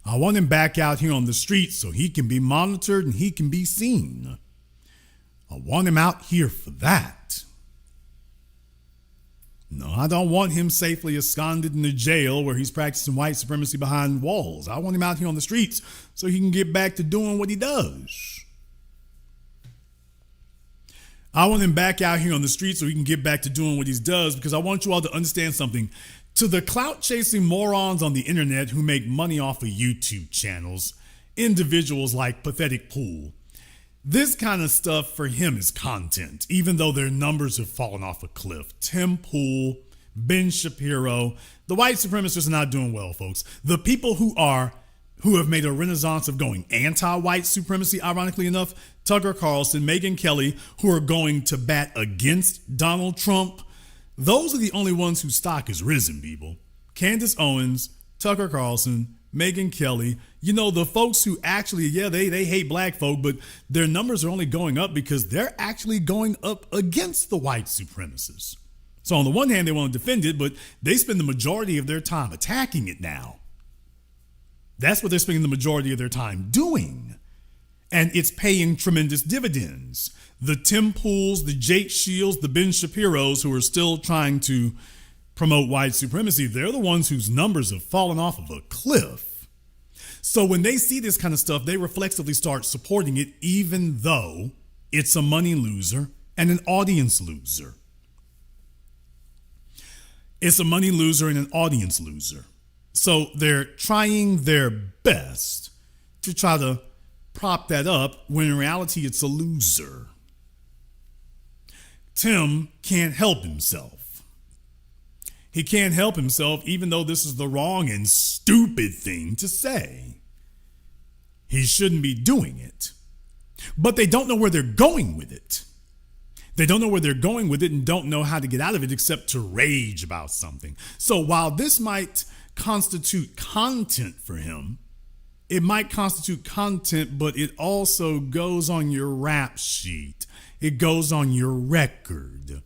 I want him back out here on the streets so he can be monitored and he can be seen. I want him out here for that. No, I don't want him safely absconded in the jail where he's practicing white supremacy behind walls. I want him out here on the streets so he can get back to doing what he does. I want him back out here on the street so he can get back to doing what he does, because I want you all to understand something. To the clout-chasing morons on the internet who make money off of YouTube channels, individuals like Pathetic Pool, this kind of stuff for him is content, even though their numbers have fallen off a cliff. Tim Pool, Ben Shapiro, the white supremacists are not doing well, folks. The people who have made a renaissance of going anti-white supremacy, ironically enough, Tucker Carlson, Megyn Kelly, who are going to bat against Donald Trump, those are the only ones whose stock has risen, people. Candace Owens, Tucker Carlson, Megyn Kelly, the folks who actually, they hate black folk, but their numbers are only going up because they're actually going up against the white supremacists. So on the one hand, they want to defend it, but they spend the majority of their time attacking it now. That's what they're spending the majority of their time doing. And it's paying tremendous dividends. The Tim Pools, the Jake Shields, the Ben Shapiros, who are still trying to promote white supremacy, they're the ones whose numbers have fallen off of a cliff. So when they see this kind of stuff, they reflexively start supporting it, even though it's a money loser and an audience loser. It's a money loser and an audience loser. So they're trying their best to try to prop that up when in reality it's a loser. Tim can't help himself. He can't help himself, even though this is the wrong and stupid thing to say. He shouldn't be doing it. But they don't know where they're going with it. They don't know where they're going with it and don't know how to get out of it except to rage about something. So while this might constitute content for him, it might constitute content, but it also goes on your rap sheet. It goes on your record.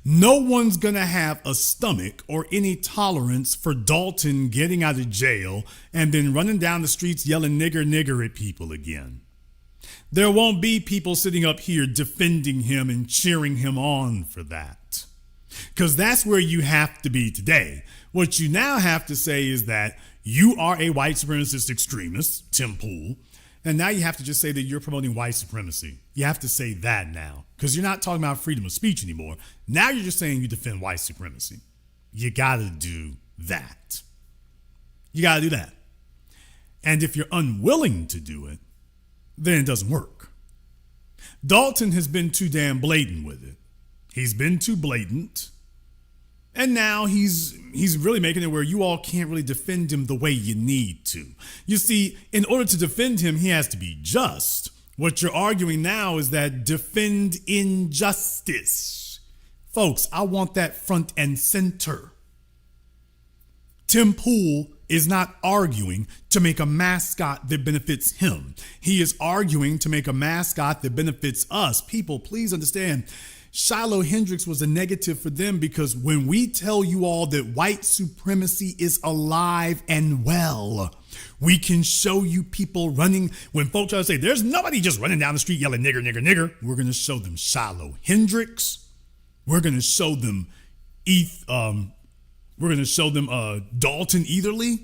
No one's going to have a stomach or any tolerance for Dalton getting out of jail and then running down the streets yelling nigger, nigger at people again. There won't be people sitting up here defending him and cheering him on for that. Because that's where you have to be today. What you now have to say is that you are a white supremacist extremist, Tim Pool, and now you have to just say that you're promoting white supremacy. You have to say that now, because you're not talking about freedom of speech anymore. Now you're just saying you defend white supremacy. You got to do that. You got to do that. And if you're unwilling to do it, then it doesn't work. Dalton has been too damn blatant with it. He's been too blatant. And now he's really making it where you all can't really defend him the way you need to. You see, in order to defend him, he has to be just. What you're arguing now is that defend injustice. Folks, I want that front and center. Tim Pool is not arguing to make a mascot that benefits him. He is arguing to make a mascot that benefits us. People, please understand, Shiloh Hendrix was a negative for them because when we tell you all that white supremacy is alive and well, we can show you people running. When folks try to say there's nobody just running down the street yelling nigger, nigger, nigger, we're going to show them Shiloh Hendrix. We're going to show them Dalton Eatherly.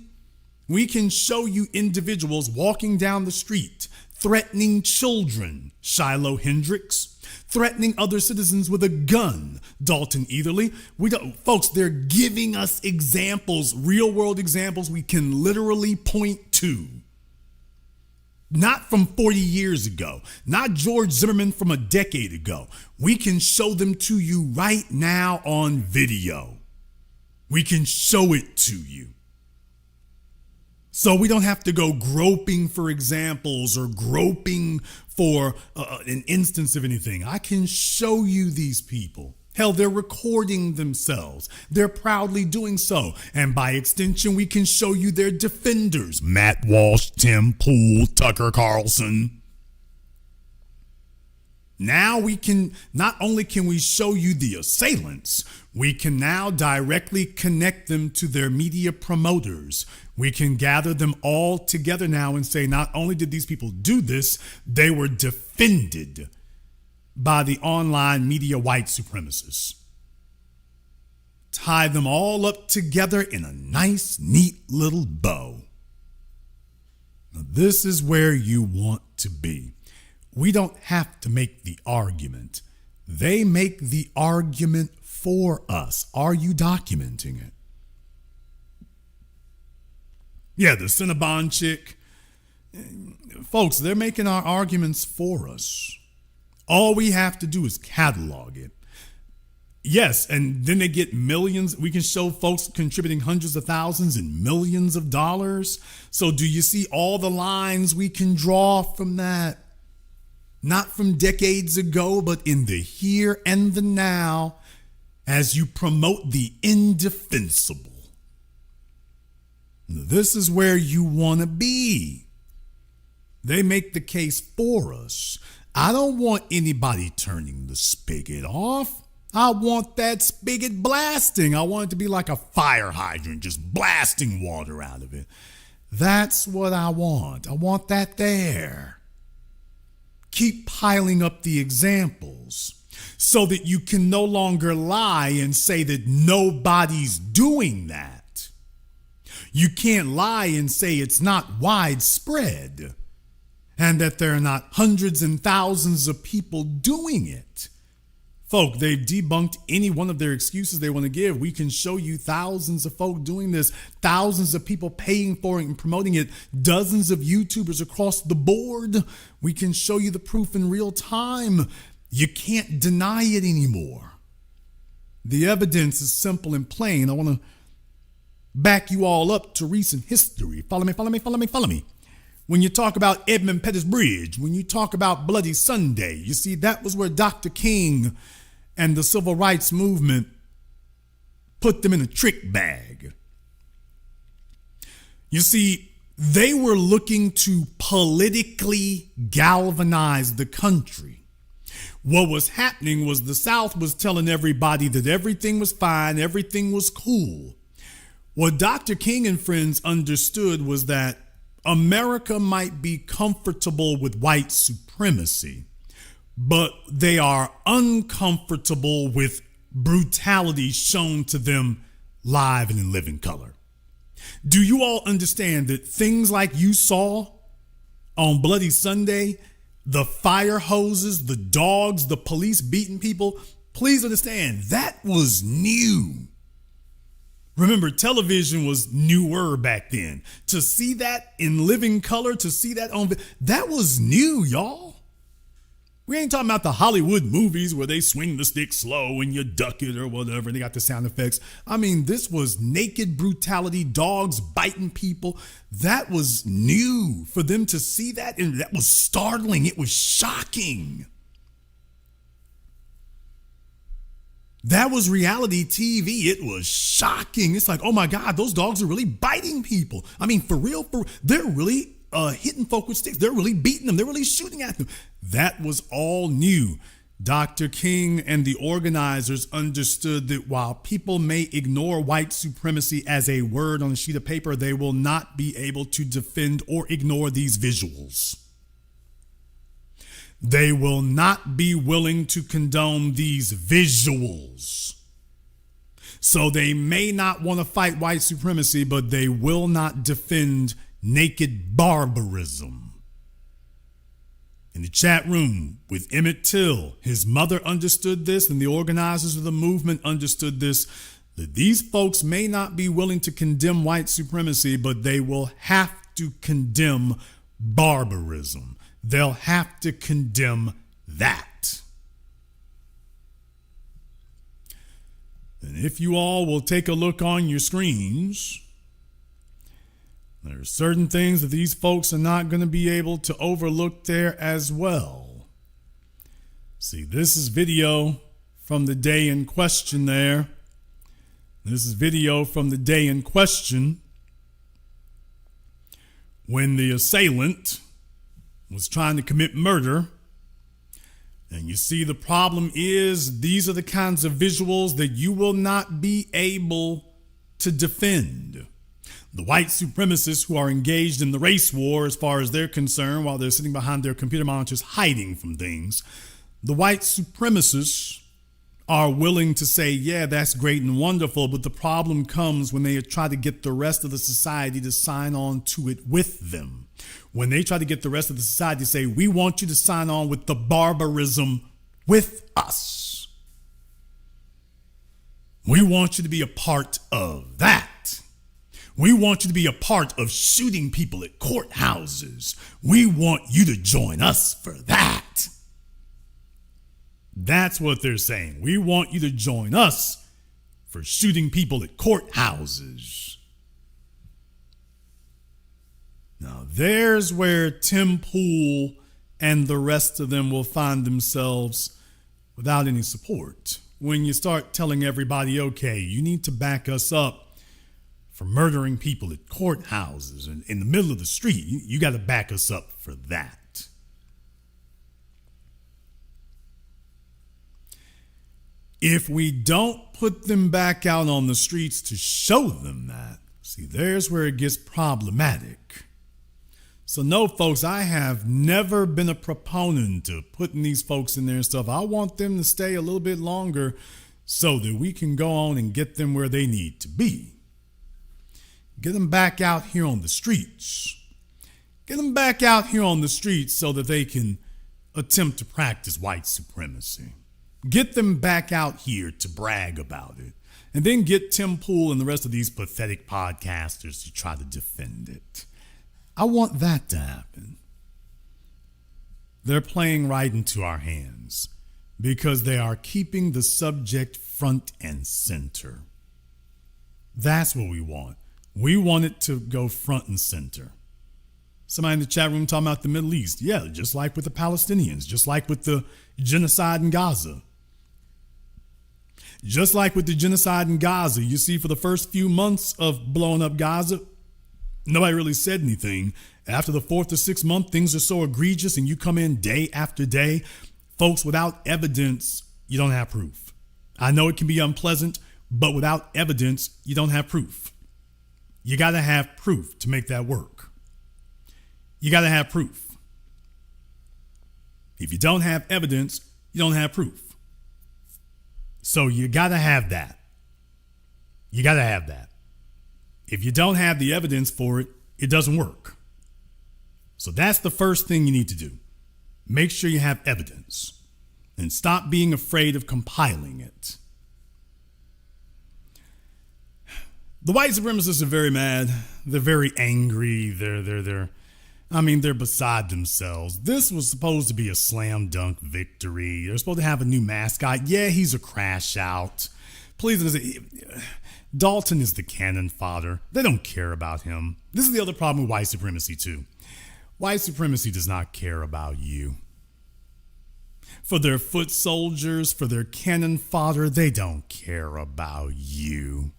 We can show you individuals walking down the street, threatening children, Shiloh Hendrix, threatening other citizens with a gun, Dalton Eatherly. Folks, they're giving us examples, real world examples we can literally point to. not from 40 years ago, not George Zimmerman from a decade ago. We can show them to you right now on video. We can show it to you. So we don't have to go groping for examples or groping for an instance of anything. I can show you these people. Hell, they're recording themselves. They're proudly doing so. And by extension, we can show you their defenders. Matt Walsh, Tim Pool, Tucker Carlson. Now we can, not only can we show you the assailants, we can now directly connect them to their media promoters. We can gather them all together now and say, not only did these people do this, they were defended by the online media white supremacists. Tie them all up together in a nice, neat little bow. Now, this is where you want to be. We don't have to make the argument. They make the argument for us. Are you documenting it? Yeah, the Cinnabon chick. Folks, they're making our arguments for us. All we have to do is catalog it. Yes, and then they get millions. We can show folks contributing hundreds of thousands and millions of dollars. So do you see all the lines we can draw from that? Not from decades ago, but in the here and the now, as you promote the indefensible. This is where you want to be. They make the case for us. I don't want anybody turning the spigot off. I want that spigot blasting. I want it to be like a fire hydrant, just blasting water out of it. That's what I want. I want that there. Keep piling up the examples so that you can no longer lie and say that nobody's doing that. You can't lie and say it's not widespread and that there are not hundreds and thousands of people doing it. Folk, they've debunked any one of their excuses they want to give. We can show you thousands of folk doing this, thousands of people paying for it and promoting it, dozens of YouTubers across the board. We can show you the proof in real time. You can't deny it anymore. The evidence is simple and plain. I want to back you all up to recent history. Follow me, follow me, follow me, follow me. When you talk about Edmund Pettus Bridge, when you talk about Bloody Sunday, you see, that was where Dr. King and the civil rights movement put them in a trick bag. You see, they were looking to politically galvanize the country. What was happening was the South was telling everybody that everything was fine, everything was cool. What Dr. King and friends understood was that America might be comfortable with white supremacy, but they are uncomfortable with brutality shown to them live and in living color. Do you all understand that things like you saw on Bloody Sunday, the fire hoses, the dogs, the police beating people, please understand that was new. Remember, television was newer back then. To see that in living color, to see that on, that was new, y'all. We ain't talking about the Hollywood movies where they swing the stick slow and you duck it or whatever, and they got the sound effects. I mean, this was naked brutality, dogs biting people. That was new for them to see that, and that was startling. It was shocking. That was reality TV. It was shocking. It's like, oh my God, those dogs are really biting people. I mean, for real, they're really hitting folk with sticks. They're really beating them. They're really shooting at them. That was all new. Dr. King and the organizers understood that while people may ignore white supremacy as a word on a sheet of paper, they will not be able to defend or ignore these visuals. They will not be willing to condone these visuals. So they may not want to fight white supremacy, but they will not defend naked barbarism. In the chat room with Emmett Till, his mother understood this, and the organizers of the movement understood this, that these folks may not be willing to condemn white supremacy, but they will have to condemn barbarism. They'll have to condemn that. And if you all will take a look on your screens, there are certain things that these folks are not going to be able to overlook there as well. See, this is video from the day in question there. This is video from the day in question when the assailant was trying to commit murder. And you see, the problem is these are the kinds of visuals that you will not be able to defend. The white supremacists who are engaged in the race war, as far as they're concerned, while they're sitting behind their computer monitors hiding from things, the white supremacists are willing to say, yeah, that's great and wonderful, but the problem comes when they try to get the rest of the society to sign on to it with them. When they try to get the rest of the society to say, we want you to sign on with the barbarism with us. We want you to be a part of that. We want you to be a part of shooting people at courthouses. We want you to join us for that. That's what they're saying. We want you to join us for shooting people at courthouses. Now, there's where Tim Pool and the rest of them will find themselves without any support. When you start telling everybody, okay, you need to back us up for murdering people at courthouses and in the middle of the street, you got to back us up for that. If we don't put them back out on the streets to show them that, see, there's where it gets problematic. So no, folks, I have never been a proponent of putting these folks in there and stuff. I want them to stay a little bit longer so that we can go on and get them where they need to be. Get them back out here on the streets. Get them back out here on the streets so that they can attempt to practice white supremacy. Get them back out here to brag about it. And then get Tim Pool and the rest of these pathetic podcasters to try to defend it. I want that to happen. They're playing right into our hands because they are keeping the subject front and center. That's what we want. We want it to go front and center. Somebody in the chat room talking about the Middle East. Yeah, just like with the Palestinians, just like with the genocide in Gaza. Just like with the genocide in Gaza, you see, for the first few months of blowing up Gaza, nobody really said anything. After the 4th or 6th month, things are so egregious and you come in day after day. Folks, without evidence, you don't have proof. I know it can be unpleasant, but without evidence, you don't have proof. You got to have proof to make that work. You got to have proof. If you don't have evidence, you don't have proof. So you got to have that. You got to have that. If you don't have the evidence for it, it doesn't work. So that's the first thing you need to do. Make sure you have evidence and stop being afraid of compiling it. The white supremacists are very mad. They're very angry. They're beside themselves. This was supposed to be a slam dunk victory. They're supposed to have a new mascot. Yeah, he's a crash out. Please, Dalton is the cannon fodder. They don't care about him. This is the other problem with white supremacy too. White supremacy does not care about you. For their foot soldiers, for their cannon fodder, they don't care about you.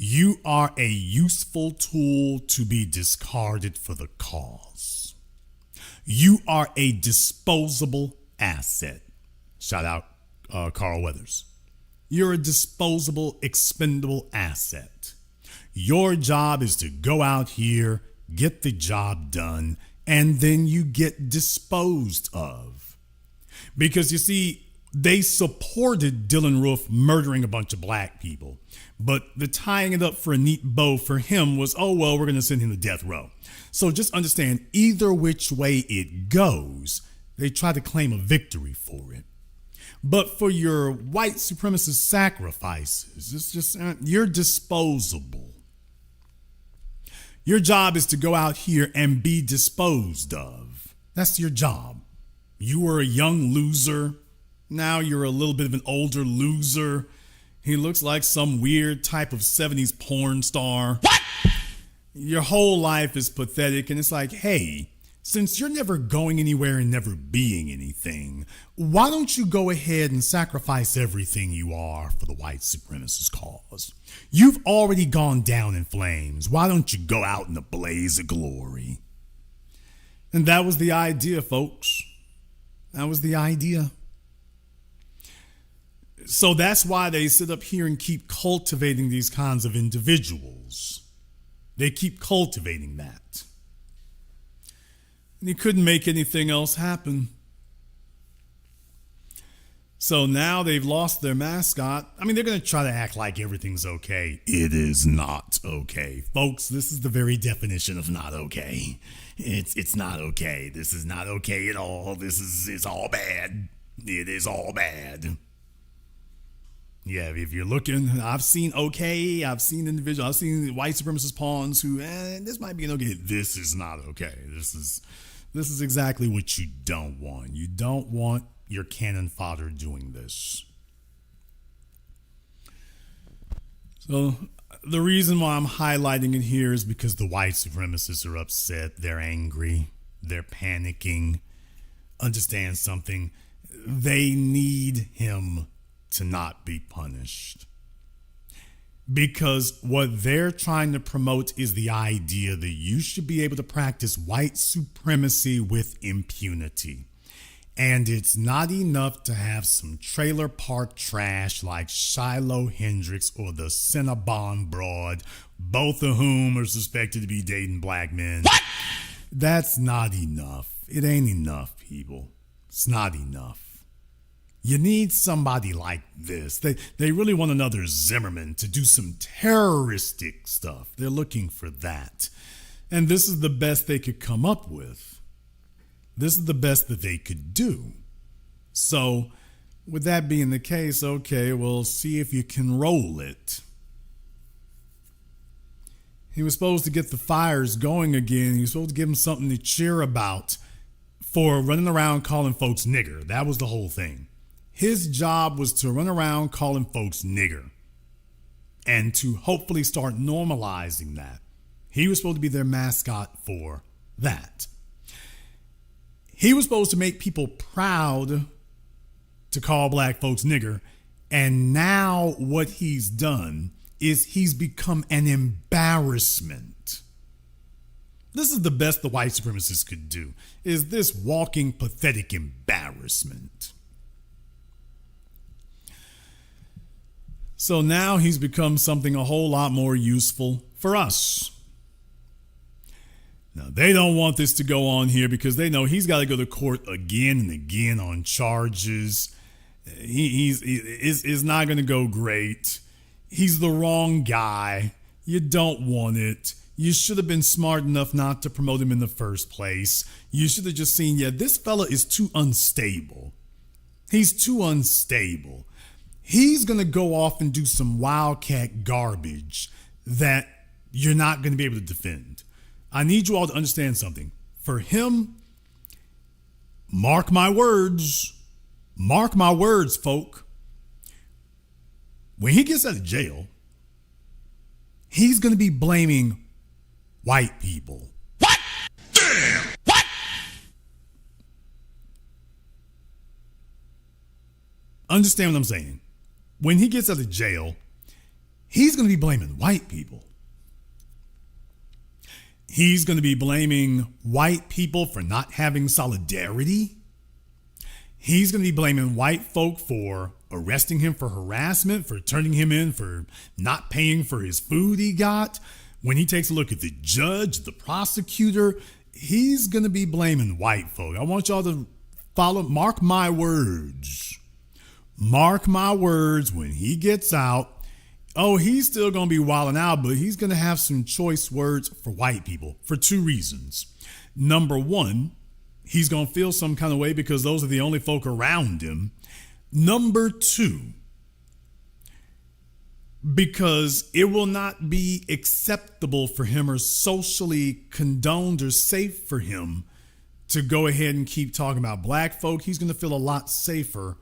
You are a useful tool to be discarded for the cause. You are a disposable asset. Shout out Carl Weathers. You're a disposable, expendable asset. Your job is to go out here, get the job done, and then you get disposed of. Because you see, they supported Dylan Roof murdering a bunch of black people. But the tying it up for a neat bow for him was, oh, well, we're going to send him to death row. So just understand, either which way it goes, they try to claim a victory for it. But for your white supremacist sacrifices, it's just, you're disposable. Your job is to go out here and be disposed of. That's your job. You were a young loser. Now you're a little bit of an older loser. He looks like some weird type of 70s porn star. What? Your whole life is pathetic, and it's like, hey, since you're never going anywhere and never being anything, why don't you go ahead and sacrifice everything you are for the white supremacist cause? You've already gone down in flames. Why don't you go out in a blaze of glory? And that was the idea, folks. That was the idea. So that's why they sit up here and keep cultivating these kinds of individuals. They keep cultivating that. And he couldn't make anything else happen. So now they've lost their mascot. I mean, they're going to try to act like everything's okay. It is not okay. Folks, this is the very definition of not okay. It's not okay. This is not okay at all. It's all bad. It is all bad. Yeah, if you're looking, I've seen okay. I've seen individuals. I've seen white supremacist pawns who, this might be an okay. This is not okay. This is exactly what you don't want. You don't want your cannon fodder doing this. So the reason why I'm highlighting it here is because the white supremacists are upset. They're angry. They're panicking. Understand something. They need him to not be punished. Because what they're trying to promote is the idea that you should be able to practice white supremacy with impunity. And it's not enough to have some trailer park trash like Shiloh Hendricks or the Cinnabon broad, both of whom are suspected to be dating black men. What? That's not enough. It ain't enough, people. It's not enough. You need somebody like this. They really want another Zimmerman to do some terroristic stuff. They're looking for that. And this is the best they could come up with. This is the best that they could do. So, with that being the case, okay, well, see if you can roll it. He was supposed to get the fires going again. He was supposed to give them something to cheer about for running around calling folks nigger. That was the whole thing. His job was to run around calling folks nigger and to hopefully start normalizing that. He was supposed to be their mascot for that. He was supposed to make people proud to call black folks nigger. And now what he's done is he's become an embarrassment. This is the best the white supremacists could do, is this walking pathetic embarrassment. So now he's become something a whole lot more useful for us. Now, they don't want this to go on here because they know he's got to go to court again and again on charges. He's not going to go great. He's the wrong guy. You don't want it. You should have been smart enough not to promote him in the first place. You should have just seen, this fella is too unstable. He's too unstable. He's going to go off and do some wildcat garbage that you're not going to be able to defend. I need you all to understand something. For him, mark my words, folk. When he gets out of jail, he's going to be blaming white people. What? Damn! What? Understand what I'm saying? When he gets out of jail, he's going to be blaming white people. He's going to be blaming white people for not having solidarity. He's going to be blaming white folk for arresting him for harassment, for turning him in, for not paying for his food he got. When he takes a look at the judge, the prosecutor, he's going to be blaming white folk. I want y'all to mark my words. Mark my words, when he gets out, he's still going to be wilding out, but he's going to have some choice words for white people for two reasons. Number one, he's going to feel some kind of way because those are the only folk around him. Number two, because it will not be acceptable for him or socially condoned or safe for him to go ahead and keep talking about black folk. He's going to feel a lot safer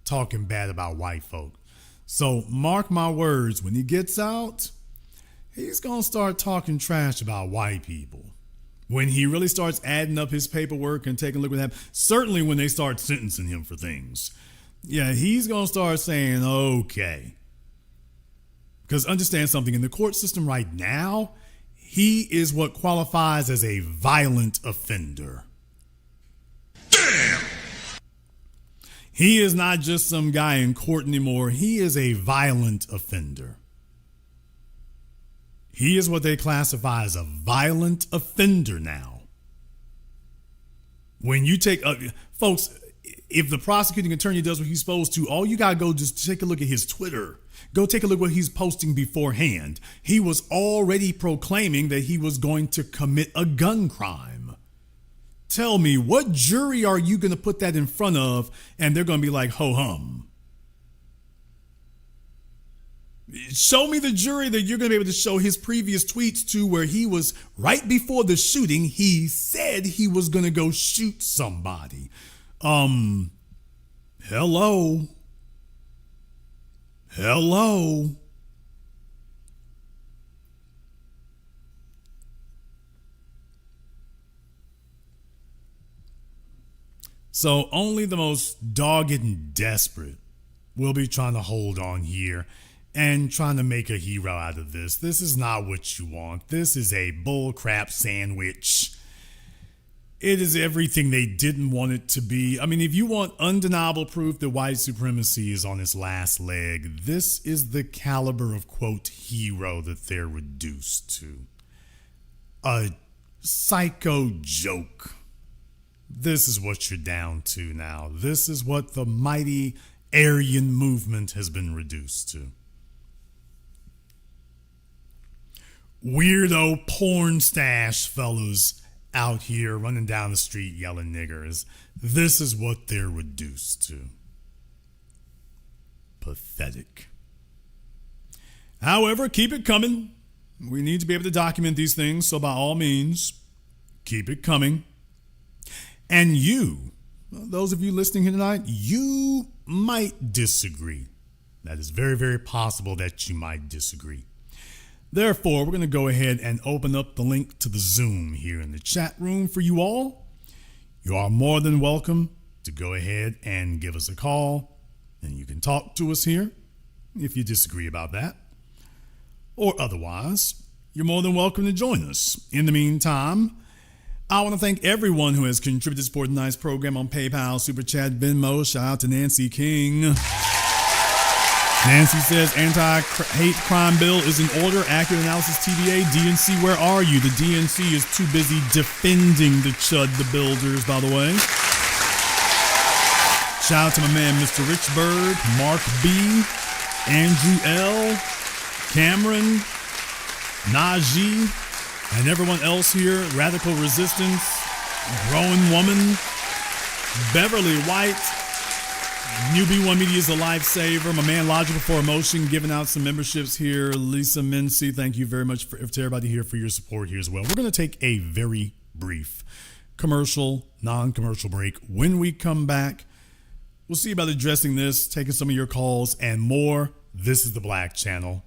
talking bad about white folk. So mark my words, when he gets out, he's going to start talking trash about white people. When he really starts adding up his paperwork and taking a look at that, certainly when they start sentencing him for things, yeah, he's going to start saying, okay. Because understand something, in the court system right now, he is what qualifies as a violent offender. Damn! He is not just some guy in court anymore. He is a violent offender. He is what they classify as a violent offender now. When you take, folks, if the prosecuting attorney does what he's supposed to, all you got to go just take a look at his Twitter. Go take a look at what he's posting beforehand. He was already proclaiming that he was going to commit a gun crime. Tell me, what jury are you going to put that in front of and they're going to be like, ho hum? Show me the jury that you're going to be able to show his previous tweets to, where he was right before the shooting. He said he was going to go shoot somebody. Hello. So only the most dogged and desperate will be trying to hold on here and trying to make a hero out of this. This is not what you want. This is a bullcrap sandwich. It is everything they didn't want it to be. I mean, if you want undeniable proof that white supremacy is on its last leg, this is the caliber of, quote, hero that they're reduced to. A psycho joke. This is what you're down to now. This is what the mighty Aryan movement has been reduced to. Weirdo porn stash fellas out here running down the street yelling niggers. This is what they're reduced to. Pathetic. However, keep it coming. We need to be able to document these things, so by all means, keep it coming. And you, those of you listening here tonight, you might disagree. That is very, very possible that you might disagree. Therefore, we're going to go ahead and open up the link to the Zoom here in the chat room for you all. You are more than welcome to go ahead and give us a call, and you can talk to us here if you disagree about that. Or otherwise, you're more than welcome to join us. In the meantime, I want to thank everyone who has contributed to support tonight's program on PayPal, Super Chat, Venmo. Shout out to Nancy King. Nancy says, anti-hate crime bill is in order. Accurate analysis, TBA. DNC, where are you? The DNC is too busy defending the Chud The Builders, by the way. Shout out to my man, Mr. Richburg, Mark B, Andrew L, Cameron, Najee, and everyone else here. Radical Resistance, Growing Woman, Beverly White, New B1 Media is a lifesaver. My man Logical for Emotion giving out some memberships here. Lisa Mincy, thank you very much to everybody here for your support here as well. We're going to take a very brief commercial, non-commercial break. When we come back, we'll see about addressing this, taking some of your calls, and more. This is the Black Channel.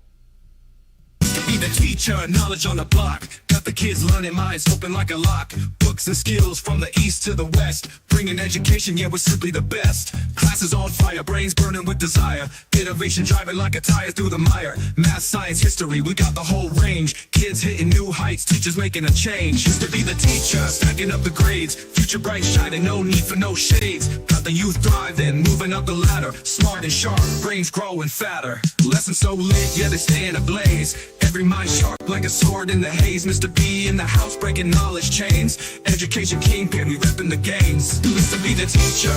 Be the teacher, knowledge on the block. Got the kids learning, minds open like a lock. Books and skills from the east to the west. Bringing education, yeah, we're simply the best. Classes on fire, brains burning with desire. Innovation driving like a tire through the mire. Math, science, history, we got the whole range. Kids hitting new heights, teachers making a change. Used to be the teacher, stacking up the grades. Future bright shining, no need for no shades. Got the youth thriving, moving up the ladder. Smart and sharp, brains growing fatter. Lessons so lit, yeah, they stay in a blaze. Every mind sharp like a sword in the haze. Mr. B in the house breaking knowledge chains. Education kingpin, we repping the games. Used to be the teacher.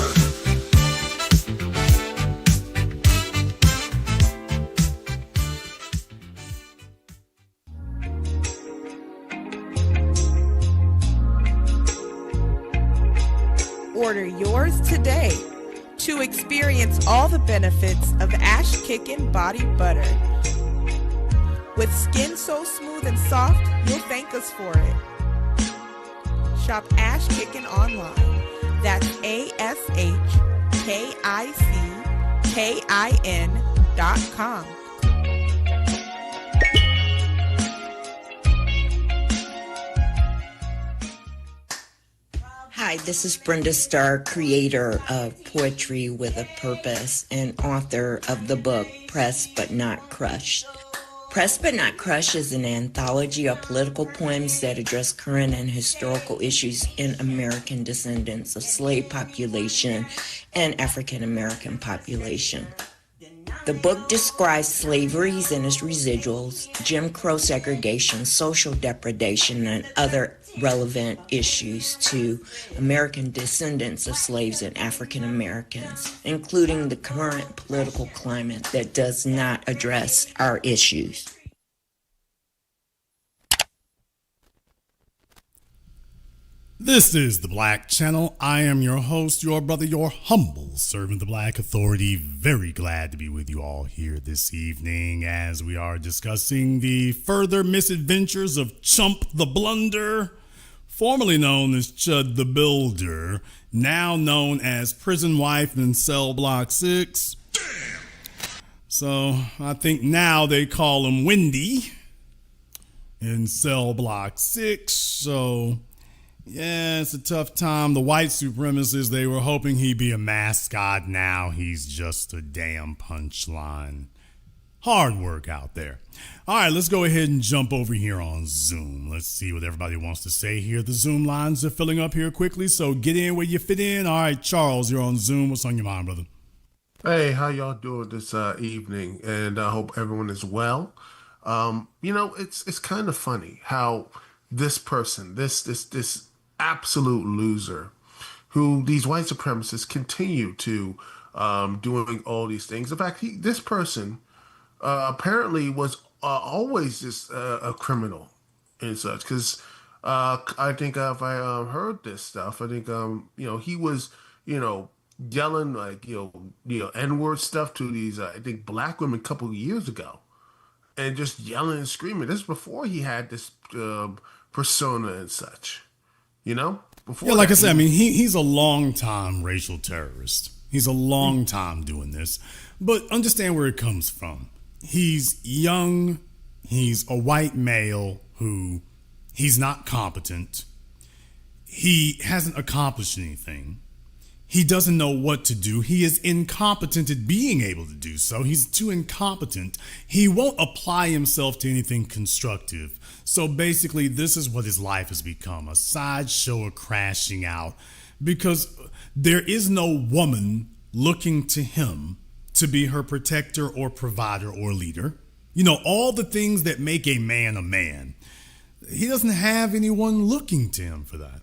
Order yours today to experience all the benefits of Ash Kickin' Body Butter. With skin so smooth and soft, you'll thank us for it. Shop Ash Kickin' online. That's ASHKICKIN.com. Hi, this is Brenda Starr, creator of Poetry with a Purpose and author of the book Pressed But Not Crushed. Pressed But Not Crushed is an anthology of political poems that address current and historical issues in American descendants of slave population and African American population. The book describes slaveries and its residuals, Jim Crow segregation, social depredation, and other relevant issues to American descendants of slaves and African Americans, including the current political climate that does not address our issues. This is the Black Channel. I am your host, your brother, your humble servant, the Black Authority. Very glad to be with you all here this evening as we are discussing the further misadventures of Chud the Builder, formerly known as Chud the Builder, now known as Prison Wife in Cell Block 6. So I think now they call him Wendy in Cell Block 6. So yeah, it's a tough time. The white supremacists, they were hoping he'd be a mascot. Now he's just a damn punchline. Hard work out there. All right, let's go ahead and jump over here on Zoom. Let's see what everybody wants to say here. The Zoom lines are filling up here quickly, so get in where you fit in. All right, Charles, you're on Zoom. What's on your mind, brother? Hey, how y'all doing this evening? And I hope everyone is well. It's kind of funny how this person, this absolute loser, who these white supremacists continue to doing all these things. In fact, this person apparently was always just a criminal and such. Because I think if I heard this stuff, I think he was yelling like N-word stuff to these I think black women a couple of years ago, and just yelling and screaming. This is before he had this persona and such. Before like I said, I mean, he's a long-time racial terrorist. He's a long time doing this. But understand where it comes from. He's young. He's a white male who he's not competent. He hasn't accomplished anything. He doesn't know what to do. He is incompetent at being able to do so. He's too incompetent. He won't apply himself to anything constructive. So basically, this is what his life has become, a sideshow of crashing out, because there is no woman looking to him to be her protector or provider or leader. All the things that make a man. He doesn't have anyone looking to him for that.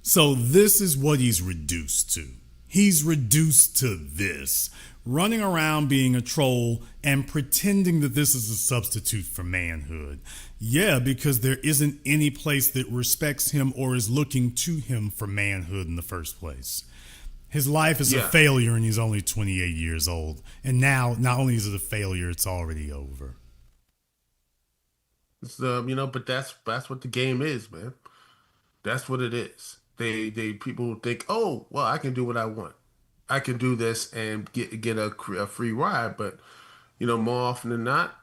So this is what he's reduced to. He's reduced to this, running around being a troll and pretending that this is a substitute for manhood. Yeah, because there isn't any place that respects him or is looking to him for manhood in the first place. His life is a failure and he's only 28 years old. And now, not only is it a failure, it's already over. It's but that's what the game is, man. That's what it is. They people think, oh, well, I can do what I want. I can do this and get a free ride. But more often than not,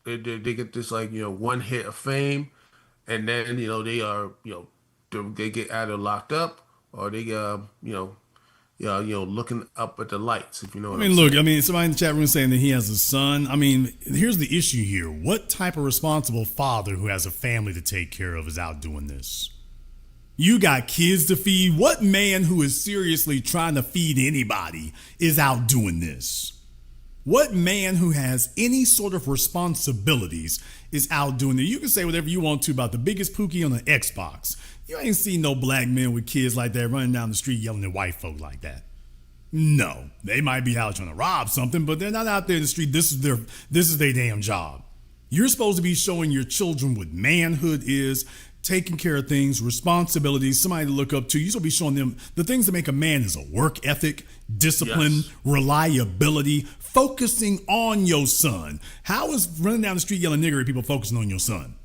they get this one hit of fame, and then they are they get either locked up or they looking up at the lights. If you know what I mean. Look, somebody in the chat room saying that he has a son. Here's the issue here. What type of responsible father who has a family to take care of is out doing this? You got kids to feed. What man who is seriously trying to feed anybody is out doing this? What man who has any sort of responsibilities is out doing this? You can say whatever you want to about the biggest pookie on the Xbox. You ain't seen no black men with kids like that running down the street yelling at white folk like that. No, they might be out trying to rob something, but they're not out there in the street. This is their damn job. You're supposed to be showing your children what manhood is, taking care of things, responsibilities, somebody to look up to. You're supposed to be showing them the things that make a man is a work ethic, discipline, reliability, focusing on your son. How is running down the street yelling nigger at people focusing on your son?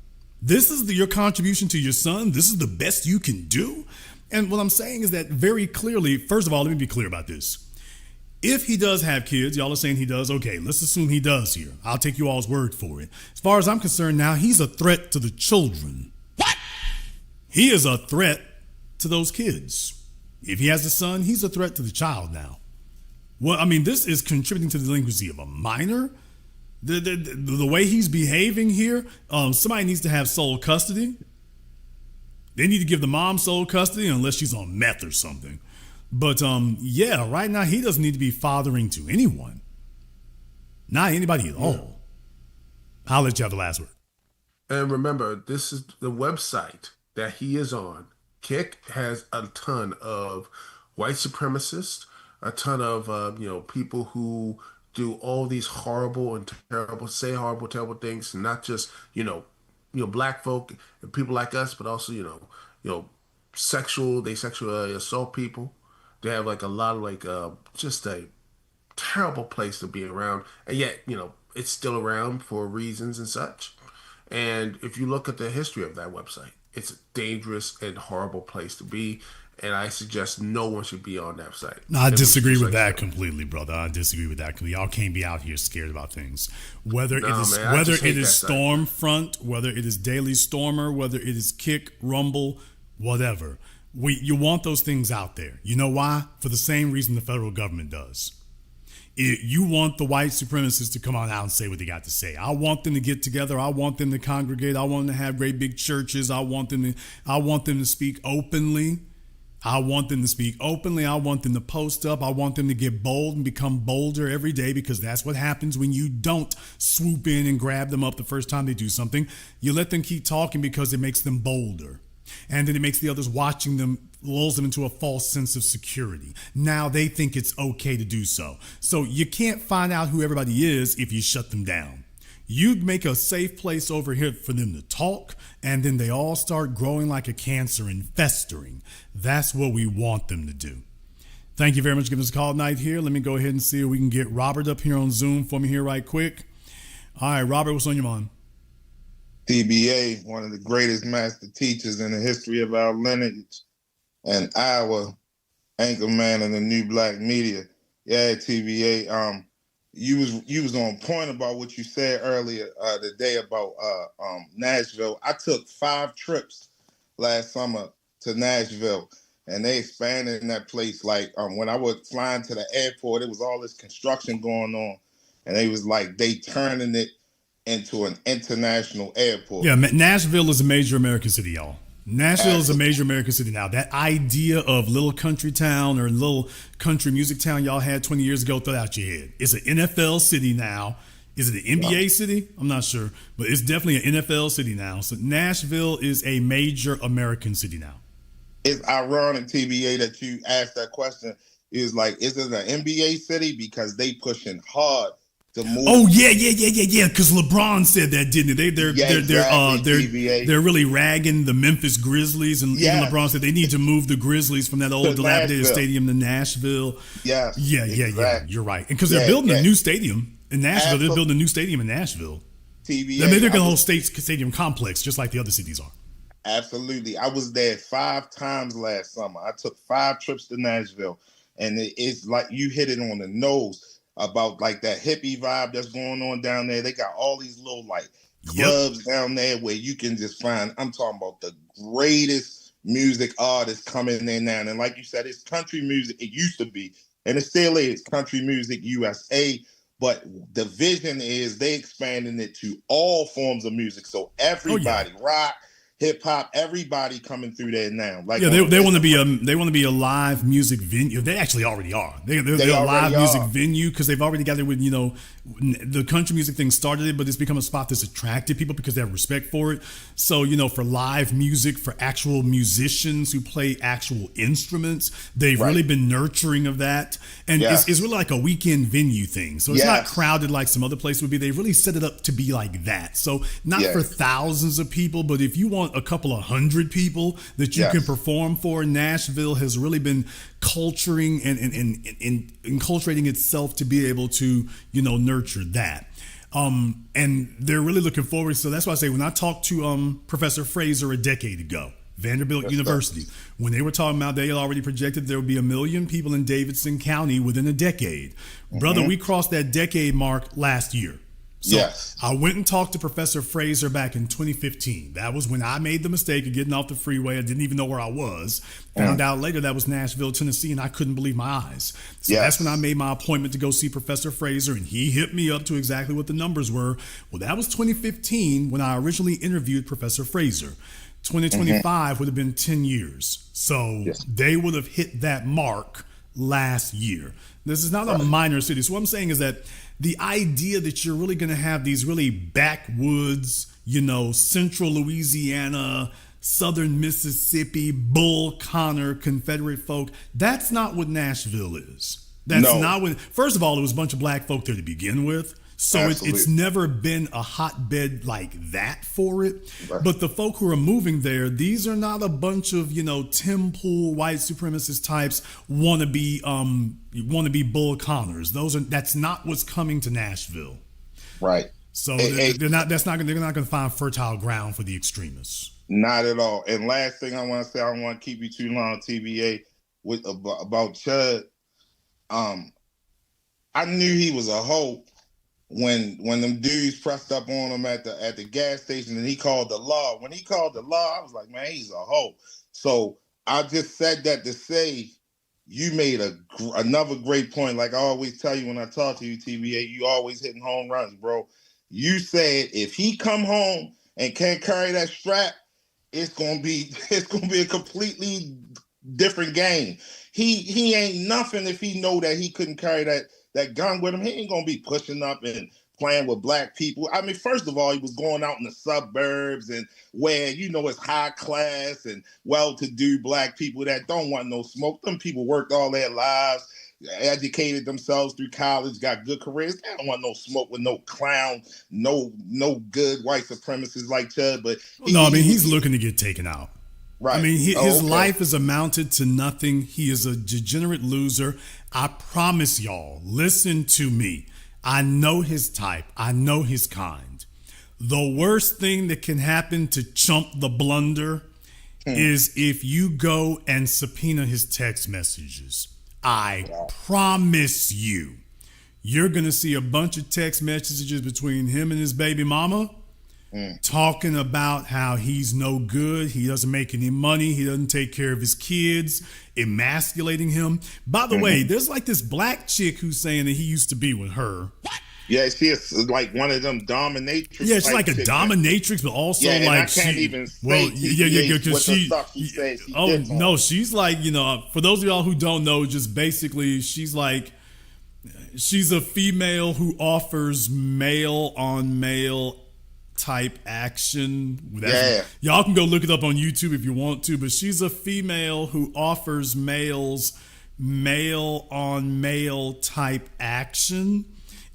This is your contribution to your son. This is the best you can do. And what I'm saying is that very clearly, first of all, let me be clear about this. If he does have kids, y'all are saying he does. Okay, let's assume he does here. I'll take you all's word for it. As far as I'm concerned now, he's a threat to the children. What? He is a threat to those kids. If he has a son, he's a threat to the child now. Well, I mean, this is contributing to the delinquency of a minor. The way he's behaving here, somebody needs to have sole custody. They need to give the mom sole custody unless she's on meth or something. But yeah, right now he doesn't need to be fathering to anyone. Not anybody at all. I'll let you have the last word. And remember, this is the website that he is on. Kick has a ton of white supremacists, a ton of people who do all these horrible and terrible, say horrible, terrible things, not just black folk and people like us, but also sexually assault people. They have like a lot of just a terrible place to be around, and yet it's still around for reasons and such. And if you look at the history of that website, it's a dangerous and horrible place to be. And I suggest no one should be on that site. No, I disagree with that completely, brother. I disagree with that completely. Y'all can't be out here scared about things. Whether it is Stormfront, whether it is Daily Stormer, whether it is Kick, Rumble, whatever. You want those things out there. You know why? For the same reason the federal government does. You want the white supremacists to come on out and say what they got to say. I want them to get together. I want them to congregate. I want them to have great big churches. I want them to speak openly. I want them to post up. I want them to get bold and become bolder every day, because that's what happens when you don't swoop in and grab them up the first time they do something. You let them keep talking because it makes them bolder. And then it makes the others watching them, lulls them into a false sense of security. Now they think it's okay to do so. So you can't find out who everybody is if you shut them down. You make a safe place over here for them to talk, and then they all start growing like a cancer and festering. That's what we want them to do. Thank you very much for giving us a call tonight here. Let me go ahead and see if we can get Robert up here on Zoom for me here right quick. All right, Robert, what's on your mind? TBA, one of the greatest master teachers in the history of our lineage, and our anchor man in the new black media. Yeah, TBA, you was on point about what you said earlier today about Nashville. I took 5 trips last summer to Nashville, and they expanded in that place. Like when I was flying to the airport, it was all this construction going on, and they turning it into an international airport. Yeah, Nashville is a major American city, y'all. Nashville is a major American city now. That idea of little country town or little country music town y'all had 20 years ago, throw it out your head. It's an NFL city now. Is it an NBA city? I'm not sure, but it's definitely an NFL city now. So Nashville is a major American city now. It's ironic, TBA, that you asked that question. Is it an NBA city? Because they pushing hard. Oh yeah. Because LeBron said that, didn't they? They're really ragging the Memphis Grizzlies, and even LeBron said they need to move the Grizzlies from that old dilapidated stadium to Nashville. Yes. Yeah. You're right. And because they're building a new stadium in Nashville, they're building a new stadium in Nashville. TBA, they're making a whole stadium complex, just like the other cities are. Absolutely. I was there 5 times last summer. I took 5 trips to Nashville, and it's like you hit it on the nose about like that hippie vibe that's going on down there. They got all these little clubs down there where you can just find, I'm talking about the greatest music artists coming in now. And like you said, it's country music. It used to be, and it still is country music USA. But the vision is they expanding it to all forms of music. So everybody, rock, hip hop, everybody coming through there now. They want to be a live music venue. They actually already are. They're a live music venue because they've already got it with the country music thing started it, but it's become a spot that's attracted people because they have respect for it. So for live music, for actual musicians who play actual instruments, they've really been nurturing of that, and it's really like a weekend venue thing. So it's not crowded like some other place would be. They really set it up to be like that. So not for thousands of people, but if you want want a couple of hundred people that you can perform for, Nashville has really been culturing and enculturating itself to be able to, nurture that. And they're really looking forward. So that's why I say when I talked to Professor Fraser a decade ago, Vanderbilt University, when they were talking about they had already projected there would be 1 million people in Davidson County within a decade. Brother, we crossed that decade mark last year. So I went and talked to Professor Fraser back in 2015. That was when I made the mistake of getting off the freeway. I didn't even know where I was. Found out later that was Nashville, Tennessee, and I couldn't believe my eyes. So that's when I made my appointment to go see Professor Fraser, and he hit me up to exactly what the numbers were. Well, that was 2015 when I originally interviewed Professor Fraser. 2025 would have been 10 years. So they would have hit that mark last year. This is not a minor city. So what I'm saying is that the idea that you're really going to have these really backwoods, central Louisiana, southern Mississippi, Bull Connor, Confederate folk, that's not what Nashville is. That's not what, first of all, it was a bunch of black folk there to begin with. So it's never been a hotbed like that for it. But the folk who are moving there, these are not a bunch of, Tim Pool white supremacist types wanna be Bull Connors. That's not what's coming to Nashville. Right. So they're not gonna find fertile ground for the extremists. Not at all. And last thing I want to say, I don't want to keep you too long, TBA, about Chud. I knew he was a hoe when them dudes pressed up on him at the gas station and he called the law. When he called the law, I was like, man, he's a hoe. So I just said that to say you made another great point. Like I always tell you when I talk to you, TBA, you always hitting home runs, bro. You said if he come home and can't carry that strap, it's gonna be a completely different game. He ain't nothing if he know that he couldn't carry that gun with him. He ain't gonna be pushing up and playing with black people. I mean, first of all, he was going out in the suburbs and where, it's high class and well-to-do black people that don't want no smoke. Them people worked all their lives, educated themselves through college, got good careers. They don't want no smoke with no clown, no good white supremacists like Chud. But he's looking to get taken out. Right. I mean, his life is amounted to nothing. He is a degenerate loser. I promise y'all, listen to me. I know his type. I know his kind. The worst thing that can happen to Chump the Blunder is if you go and subpoena his text messages. I promise you're going to see a bunch of text messages between him and his baby mama talking about how he's no good. He doesn't make any money. He doesn't take care of his kids, emasculating him. By the way, there's like this black chick who's saying that he used to be with her. What? Yeah, she is like one of them dominatrix. Yeah, she's like a dominatrix, but also like I can't even say because she's like, for those of y'all who don't know, just basically she's a female who offers male on male type action. Y'all can go look it up on YouTube if you want to, but she's a female who offers males male on male type action.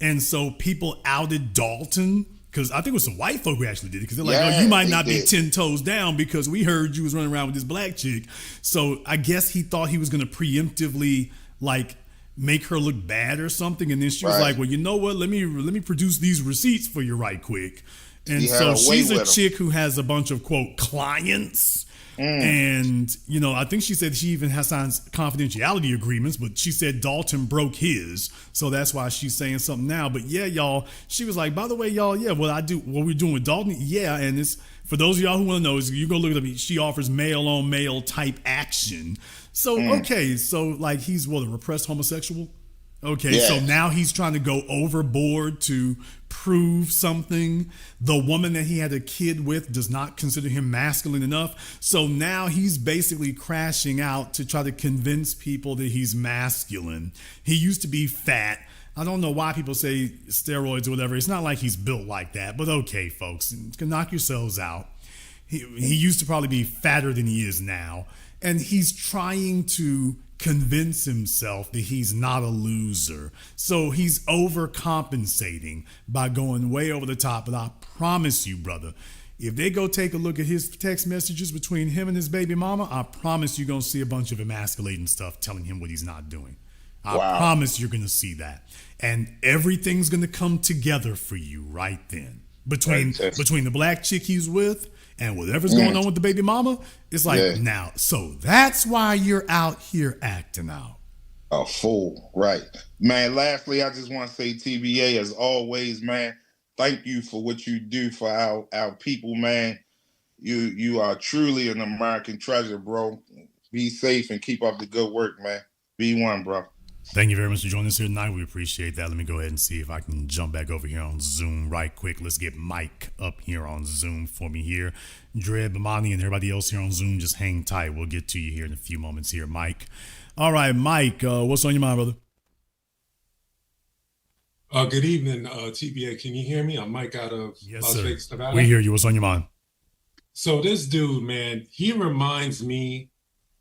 And so people outed Dalton, because I think it was some white folk who actually did it, because they're like, you might not be 10 toes down because we heard you was running around with this black chick. So I guess he thought he was going to preemptively make her look bad or something. And then she was like, well, you know what? Let me produce these receipts for you right quick. And so she's a chick who has a bunch of, quote, clients. And, I think she said she even has signed confidentiality agreements, but she said Dalton broke his. So that's why she's saying something now. But yeah, y'all, she was like, by the way, y'all, what we're doing with Dalton. Yeah. And it's, for those of y'all who want to know, is you go look at it, she offers male on male type action. So, okay. So he's a repressed homosexual. Okay, so now he's trying to go overboard to prove something. The woman that he had a kid with does not consider him masculine enough. So now he's basically crashing out to try to convince people that he's masculine. He used to be fat. I don't know why people say steroids or whatever. It's not like he's built like that. But okay, folks, you can knock yourselves out. He used to probably be fatter than he is now. And he's trying to convince himself that he's not a loser. So he's overcompensating by going way over the top. But I promise you, brother, If they go take a look at his text messages between him and his baby mama, I promise you're going to see a bunch of emasculating stuff telling him what he's not doing. I promise you're going to see that. And everything's going to come together for you right then. Between the black chick he's with and whatever's going on with the baby mama, it's like, now, so that's why you're out here acting out. A fool, right. Man, lastly, I just want to say, TBA, as always, man, thank you for what you do for our people, man. You are truly an American treasure, bro. Be safe and keep up the good work, man. Be one, bro. Thank you very much for joining us here tonight. We appreciate that. Let me go ahead and see if I can jump back over here on Zoom right quick. Let's get Mike up here on Zoom for me here. Dred, Bamani, and everybody else here on Zoom, just hang tight. We'll get to you here in a few moments here, Mike. All right, Mike, what's on your mind, brother? Good evening, TBA. Can you hear me? I'm Mike out of Las Vegas, Nevada. We hear you. What's on your mind? So this dude, man, he reminds me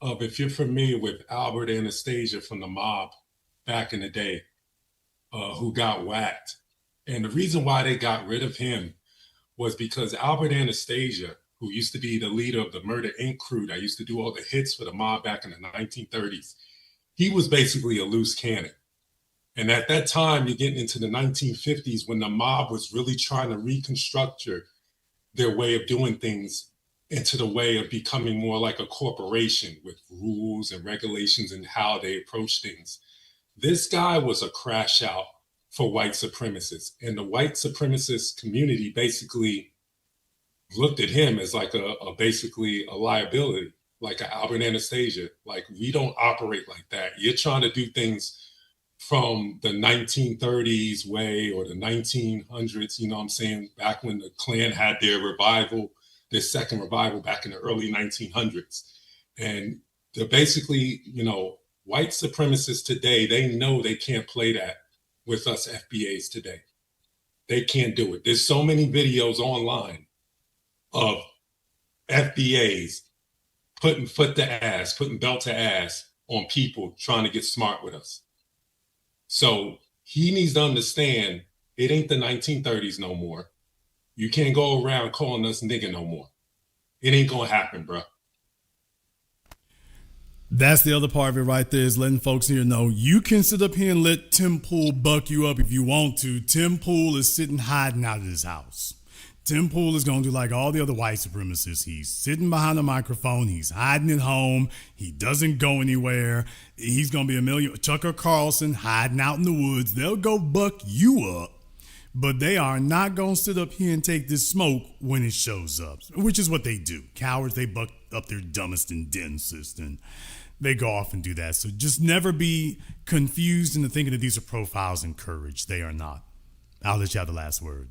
of, if you're familiar with Albert Anastasia from the mob back in the day, who got whacked. And the reason why they got rid of him was because Albert Anastasia, who used to be the leader of the Murder Inc. crew that used to do all the hits for the mob back in the 1930s, he was basically a loose cannon. And at that time, you're getting into the 1950s when the mob was really trying to reconstruct their way of doing things into the way of becoming more like a corporation with rules and regulations and how they approach things. This guy was a crash out for white supremacists. And the white supremacist community basically looked at him as like basically a liability, like an Albert Anastasia. Like, we don't operate like that. You're trying to do things from the 1930s way or the 1900s, you know what I'm saying, back when the Klan had their revival, their second revival back in the early 1900s. And they're basically, you know, white supremacists today, they know they can't play that with us FBAs today. They can't do it. There's so many videos online of FBAs putting foot to ass, putting belt to ass on people trying to get smart with us. So he needs to understand it ain't the 1930s no more. You can't go around calling us nigga no more. It ain't gonna happen, bro. That's the other part of it right there, is letting folks here know you can sit up here and let Tim Pool buck you up if you want to. Tim Pool is sitting hiding out of his house. Tim Pool is going to do like all the other white supremacists. He's sitting behind a microphone. He's hiding at home. He doesn't go anywhere. He's going to be Tucker Carlson hiding out in the woods. They'll go buck you up, but they are not going to sit up here and take this smoke when it shows up, which is what they do. Cowards, they buck up their dumbest and densest, and they go off and do that. So just never be confused into thinking that these are profiles in courage. They are not. I'll let you have the last word.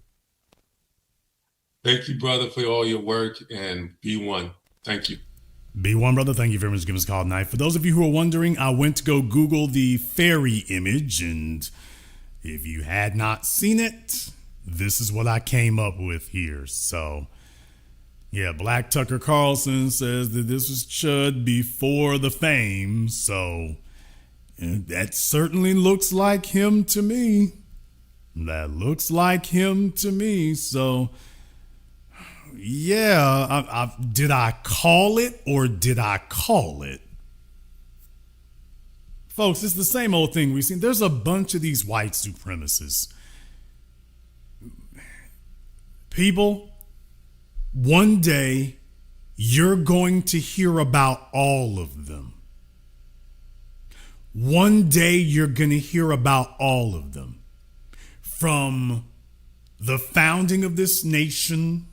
Thank you, brother, for all your work, and be one. Thank you. Be one, brother. Thank you very much for giving us a call tonight. For those of you who are wondering, I went to go Google the fairy image, and if you had not seen it, this is what I came up with here. So, yeah, Black Tucker Carlson says that this was Chud before the fame. So, that certainly looks like him to me. That looks like him to me. So, yeah, did I call it or did I call it? Folks, it's the same old thing we've seen. There's a bunch of these white supremacists. People, one day you're going to hear about all of them. One day you're going to hear about all of them. From the founding of this nation,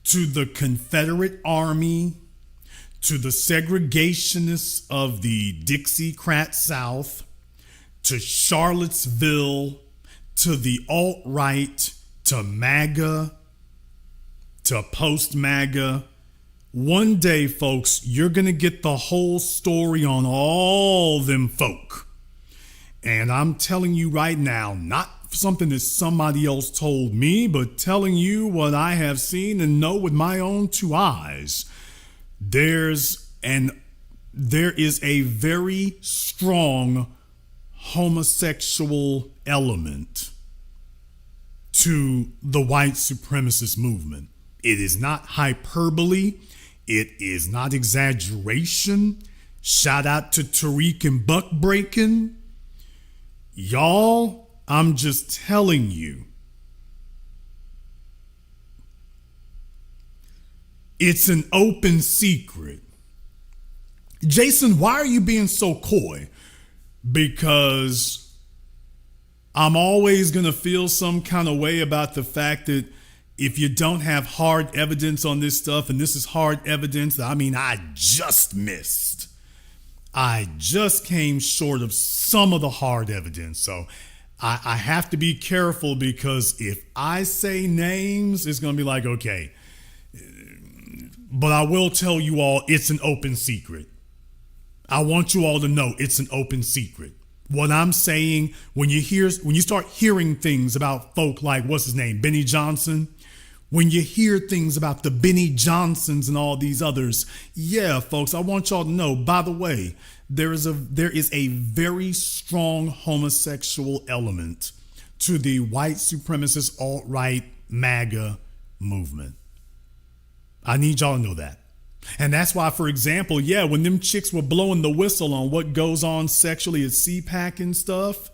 to the Confederate Army, to the segregationists of the Dixiecrat South, to Charlottesville, to the alt-right, to MAGA, to post-MAGA. One day, folks, you're going to get the whole story on all them folk. And I'm telling you right now, not something that somebody else told me, but telling you what I have seen and know with my own two eyes. There is a very strong homosexual element to the white supremacist movement. It is not hyperbole. It is not exaggeration. Shout out to Tariq and Buck Breaking. Y'all, I'm just telling you. It's an open secret. Jason, why are you being so coy? Because I'm always going to feel some kind of way about the fact that if you don't have hard evidence on this stuff, and this is hard evidence, I just missed. I just came short of some of the hard evidence. So I have to be careful, because if I say names, it's going to be like, okay. But I will tell you all, it's an open secret. I want you all to know it's an open secret. What I'm saying, when you start hearing things about folk like, what's his name, Benny Johnson, when you hear things about the Benny Johnsons and all these others, yeah, folks, I want y'all to know, by the way, there is a very strong homosexual element to the white supremacist alt-right MAGA movement. I need y'all to know that. And that's why, for example, yeah, when them chicks were blowing the whistle on what goes on sexually at CPAC and stuff,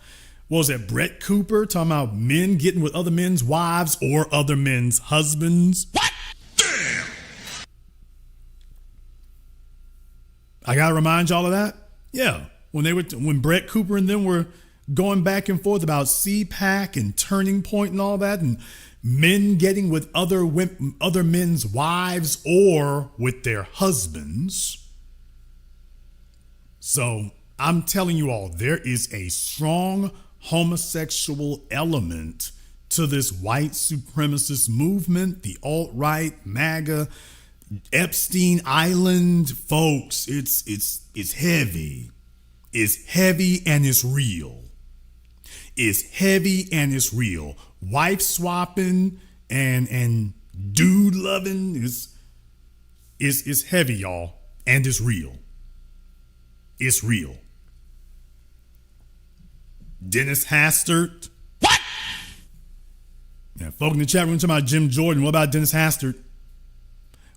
what was it, Brett Cooper talking about men getting with other men's wives or other men's husbands? What? Damn! I gotta remind y'all of that. Yeah, when Brett Cooper and them were going back and forth about CPAC and Turning Point and all that, and men getting with other men's wives or with their husbands. So I'm telling you all, there is a strong homosexual element to this white supremacist movement, the alt-right, MAGA, Epstein Island, folks. It's heavy. It's heavy and it's real. It's heavy and it's real. Wife swapping and dude loving is heavy, y'all, and it's real. It's real. Dennis Hastert. What? Yeah, folk in the chat room talking about Jim Jordan. What about Dennis Hastert?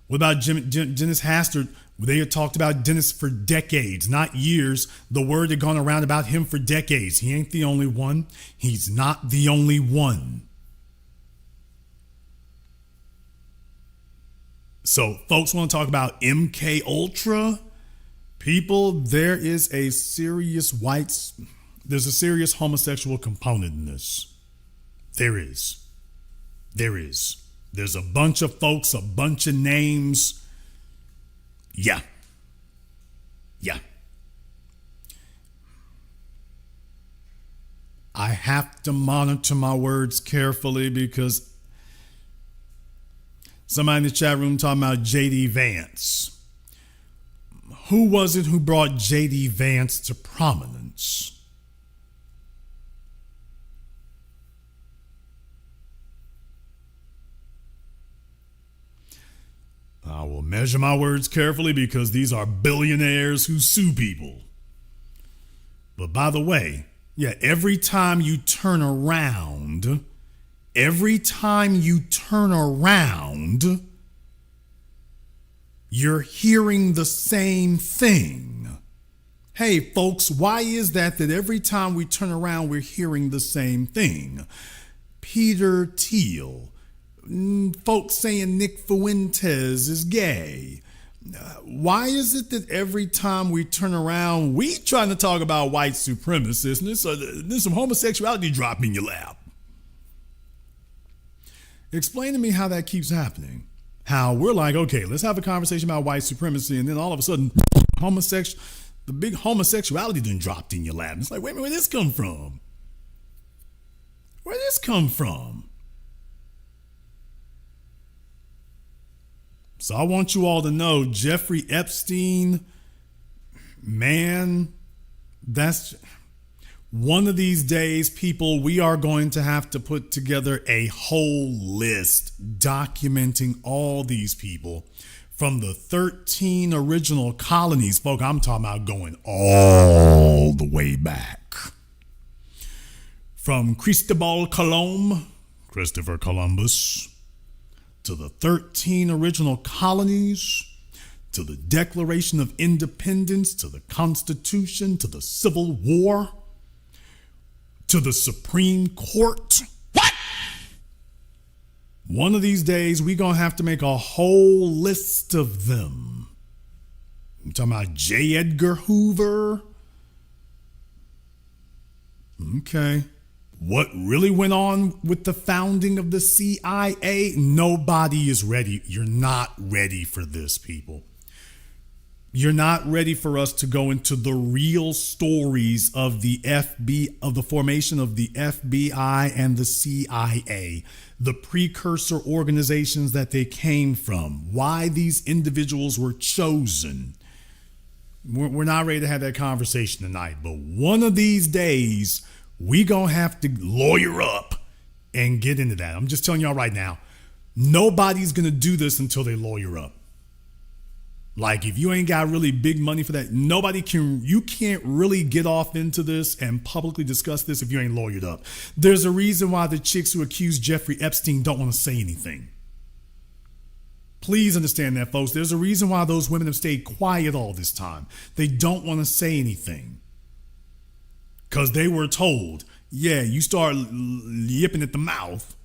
What about Dennis Hastert? They had talked about Dennis for decades, not years. The word had gone around about him for decades. He ain't the only one. He's not the only one. So folks want to talk about MK Ultra. People, there's a serious homosexual component in this. There is. There's a bunch of folks, a bunch of names. Yeah. I have to monitor my words carefully, because somebody in the chat room talking about J.D. Vance. Who was it who brought J.D. Vance to prominence? I will measure my words carefully, because these are billionaires who sue people. But by the way, yeah, every time you turn around, you're hearing the same thing. Hey, folks, why is that every time we turn around, we're hearing the same thing? Peter Thiel. Folks saying Nick Fuentes is gay. Why is it that every time we turn around, we trying to talk about white supremacists, and there's some homosexuality dropping in your lap? Explain to me how that keeps happening. How we're like, okay, let's have a conversation about white supremacy, and then all of a sudden, the big homosexuality done dropped in your lap. It's like, wait a minute, where did this come from? Where did this come from? So I want you all to know, Jeffrey Epstein, man, that's one of these days, people, we are going to have to put together a whole list documenting all these people from the 13 original colonies. Folk, I'm talking about going all the way back. From Christopher Columbus, to the 13 original colonies, to the Declaration of Independence, to the Constitution, to the Civil War, to the Supreme Court. What? One of these days, we're going to have to make a whole list of them. I'm talking about J. Edgar Hoover. Okay. What really went on with the founding of the CIA? Nobody is ready. You're not ready for this, people. You're not ready for us to go into the real stories of the of the formation of the FBI and the CIA, the precursor organizations that they came from, why these individuals were chosen. We're not ready to have that conversation tonight, but one of these days, we gonna have to lawyer up and get into that. I'm just telling y'all right now, nobody's gonna do this until they lawyer up. Like, if you ain't got really big money for that, you can't really get off into this and publicly discuss this if you ain't lawyered up. There's a reason why the chicks who accuse Jeffrey Epstein don't want to say anything. Please understand that, folks. There's a reason why those women have stayed quiet all this time. They don't want to say anything. Because they were told, yeah, you start yipping at the mouth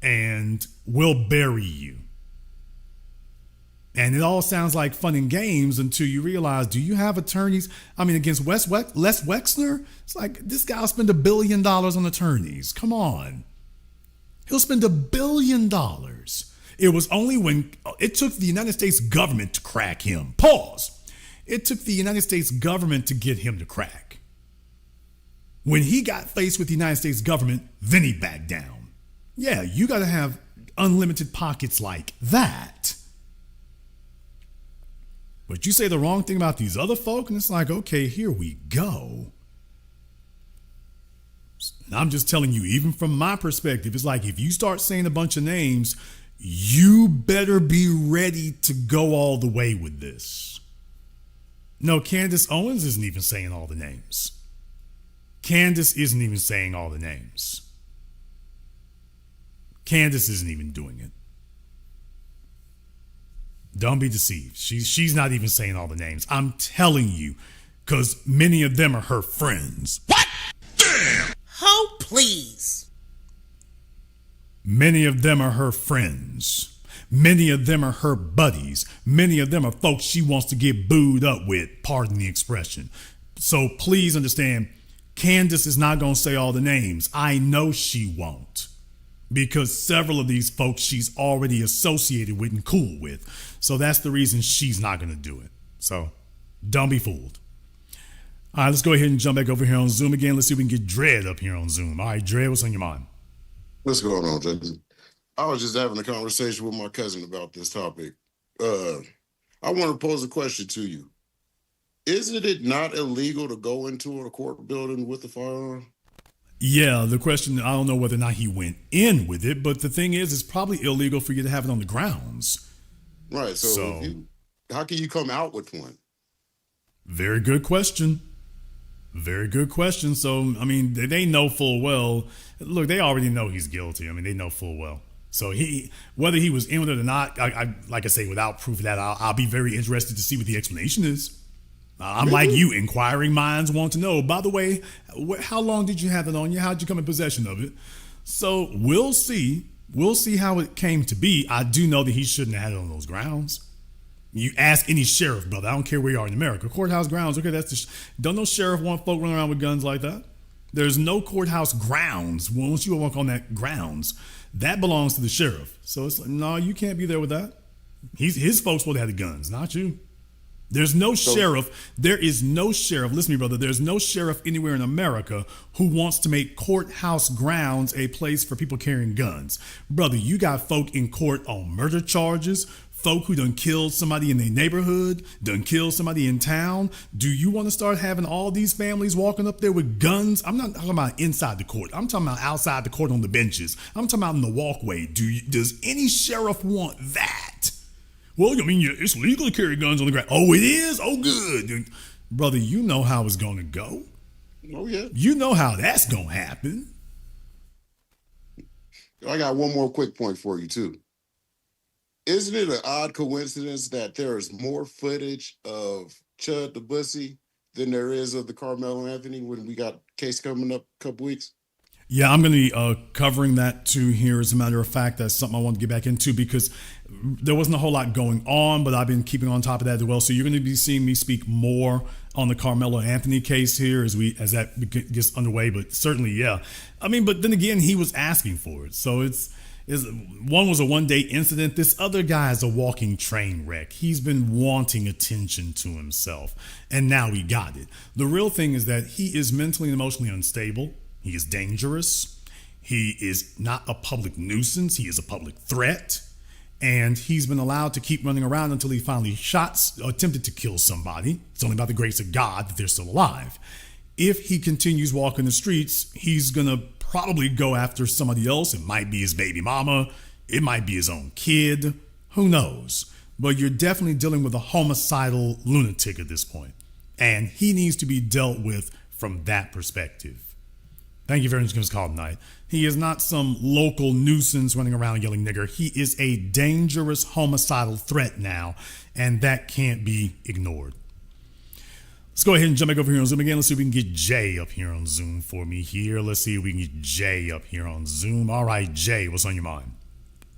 and we'll bury you. And it all sounds like fun and games until you realize, do you have attorneys? I mean, against Les Wexner? It's like, this guy will spend $1 billion on attorneys. Come on. He'll spend $1 billion. It was only when it took the United States government to crack him. Pause. It took the United States government to get him to crack. When he got faced with the United States government, then he backed down. Yeah, you got to have unlimited pockets like that. But you say the wrong thing about these other folk, and it's like, okay, here we go. And I'm just telling you, even from my perspective, it's like if you start saying a bunch of names, you better be ready to go all the way with this. No, Candace Owens isn't even saying all the names. Candace isn't even saying all the names. Candace isn't even doing it. Don't be deceived. She's not even saying all the names. I'm telling you, because many of them are her friends. What? Damn! Oh, please. Many of them are her friends. Many of them are her buddies. Many of them are folks she wants to get booed up with, pardon the expression. So please understand, Candace is not going to say all the names. I know she won't. Because several of these folks she's already associated with and cool with. So that's the reason she's not going to do it. So don't be fooled. All right, let's go ahead and jump back over here on Zoom again. Let's see if we can get Dred up here on Zoom. All right, Dred, what's on your mind? What's going on, Jason? I was just having a conversation with my cousin about this topic. I want to pose a question to you. Isn't it not illegal to go into a court building with a firearm? Yeah, the question, I don't know whether or not he went in with it, but the thing is, it's probably illegal for you to have it on the grounds. Right, so how can you come out with one? Very good question. Very good question. So, I mean, they know full well. Look, they already know he's guilty. I mean, they know full well. So whether he was in with it or not, I like I say, without proof of that, I'll be very interested to see what the explanation is. I'm like you, inquiring minds want to know. By the way, how long did you have it on you? How'd you come in possession of it? So we'll see. We'll see how it came to be. I do know that he shouldn't have had it on those grounds. You ask any sheriff, brother. I don't care where you are in America. Courthouse grounds. Okay, don't no sheriff want folk running around with guns like that. There's no courthouse grounds. Once you walk on that grounds, that belongs to the sheriff. So it's like, no, you can't be there with that. His folks will have the guns, not you. There's no sheriff. There is no sheriff. Listen to me, brother. There's no sheriff anywhere in America who wants to make courthouse grounds a place for people carrying guns. Brother, you got folk in court on murder charges, folk who done killed somebody in their neighborhood, done killed somebody in town. Do you want to start having all these families walking up there with guns? I'm not talking about inside the court. I'm talking about outside the court on the benches. I'm talking about in the walkway. Does any sheriff want that? Well, I mean, it's legal to carry guns on the ground. Oh, it is? Oh, good. Brother, you know how it's going to go. Oh, yeah. You know how that's going to happen. I got one more quick point for you, too. Isn't it an odd coincidence that there is more footage of Chud the Bussy than there is of the Carmelo Anthony when we got case coming up a couple weeks? Yeah, I'm going to be covering that too here. As a matter of fact, that's something I want to get back into because there wasn't a whole lot going on, but I've been keeping on top of that as well. So you're going to be seeing me speak more on the Carmelo Anthony case here as that gets underway. But certainly, yeah. I mean, but then again, he was asking for it, so one was a one-day incident. This other guy is a walking train wreck. He's been wanting attention to himself, and now he got it. The real thing is that he is mentally and emotionally unstable. He is dangerous. He is not a public nuisance. He is a public threat. And he's been allowed to keep running around until he finally attempted to kill somebody. It's only by the grace of God that they're still alive. If he continues walking the streets, he's going to probably go after somebody else. It might be his baby mama. It might be his own kid. Who knows? But you're definitely dealing with a homicidal lunatic at this point. And he needs to be dealt with from that perspective. Thank you very much for this call tonight. He is not some local nuisance running around yelling nigger. He is a dangerous homicidal threat now, and that can't be ignored. Let's go ahead and jump back over here on Zoom again. Let's see if we can get Jay up here on Zoom for me here. Let's see if we can get Jay up here on Zoom. All right, Jay, what's on your mind?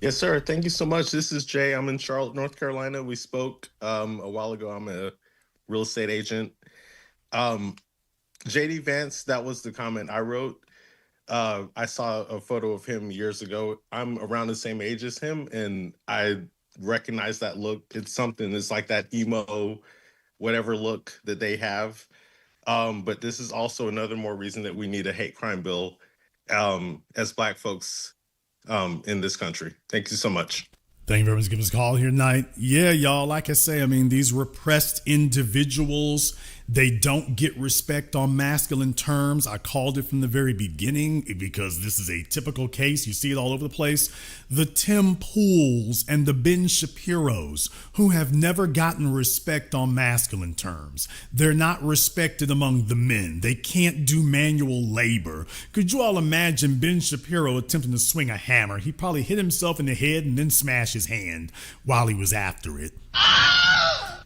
Yes, sir. Thank you so much. This is Jay. I'm in Charlotte, North Carolina. We spoke a while ago. I'm a real estate agent. JD Vance, that was the comment I wrote. I saw a photo of him years ago. I'm around the same age as him, and I recognize that look. It's something. It's like that emo, whatever look that they have. But this is also another more reason that we need a hate crime bill as Black folks in this country. Thank you so much. Thank you very much for giving us a call here tonight. Yeah, y'all, like I say, I mean, these repressed individuals, they don't get respect on masculine terms. I called it from the very beginning because this is a typical case. You see it all over the place. The Tim Pools and the Ben Shapiros, who have never gotten respect on masculine terms. They're not respected among the men. They can't do manual labor. Could you all imagine Ben Shapiro attempting to swing a hammer? He probably hit himself in the head and then smashed his hand while he was after it.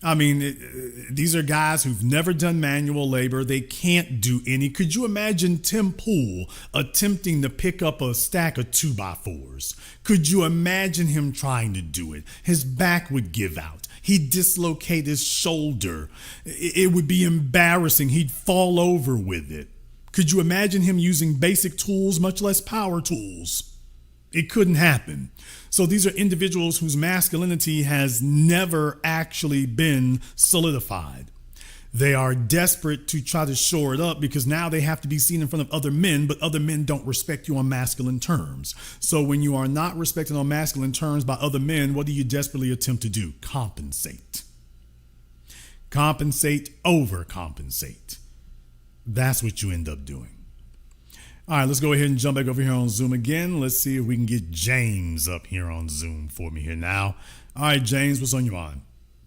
I mean, these are guys who've never done manual labor. They can't do any. Could you imagine Tim Pool attempting to pick up a stack of 2x4s? Could you imagine him trying to do it? His back would give out. He'd dislocate his shoulder. It would be embarrassing. He'd fall over with it. Could you imagine him using basic tools, much less power tools? It couldn't happen. So these are individuals whose masculinity has never actually been solidified. They are desperate to try to shore it up because now they have to be seen in front of other men, but other men don't respect you on masculine terms. So when you are not respected on masculine terms by other men, what do you desperately attempt to do? Compensate. Compensate, overcompensate. That's what you end up doing. All right, let's go ahead and jump back over here on Zoom again. Let's see if we can get James up here on Zoom for me here now. All right, James, what's on your mind?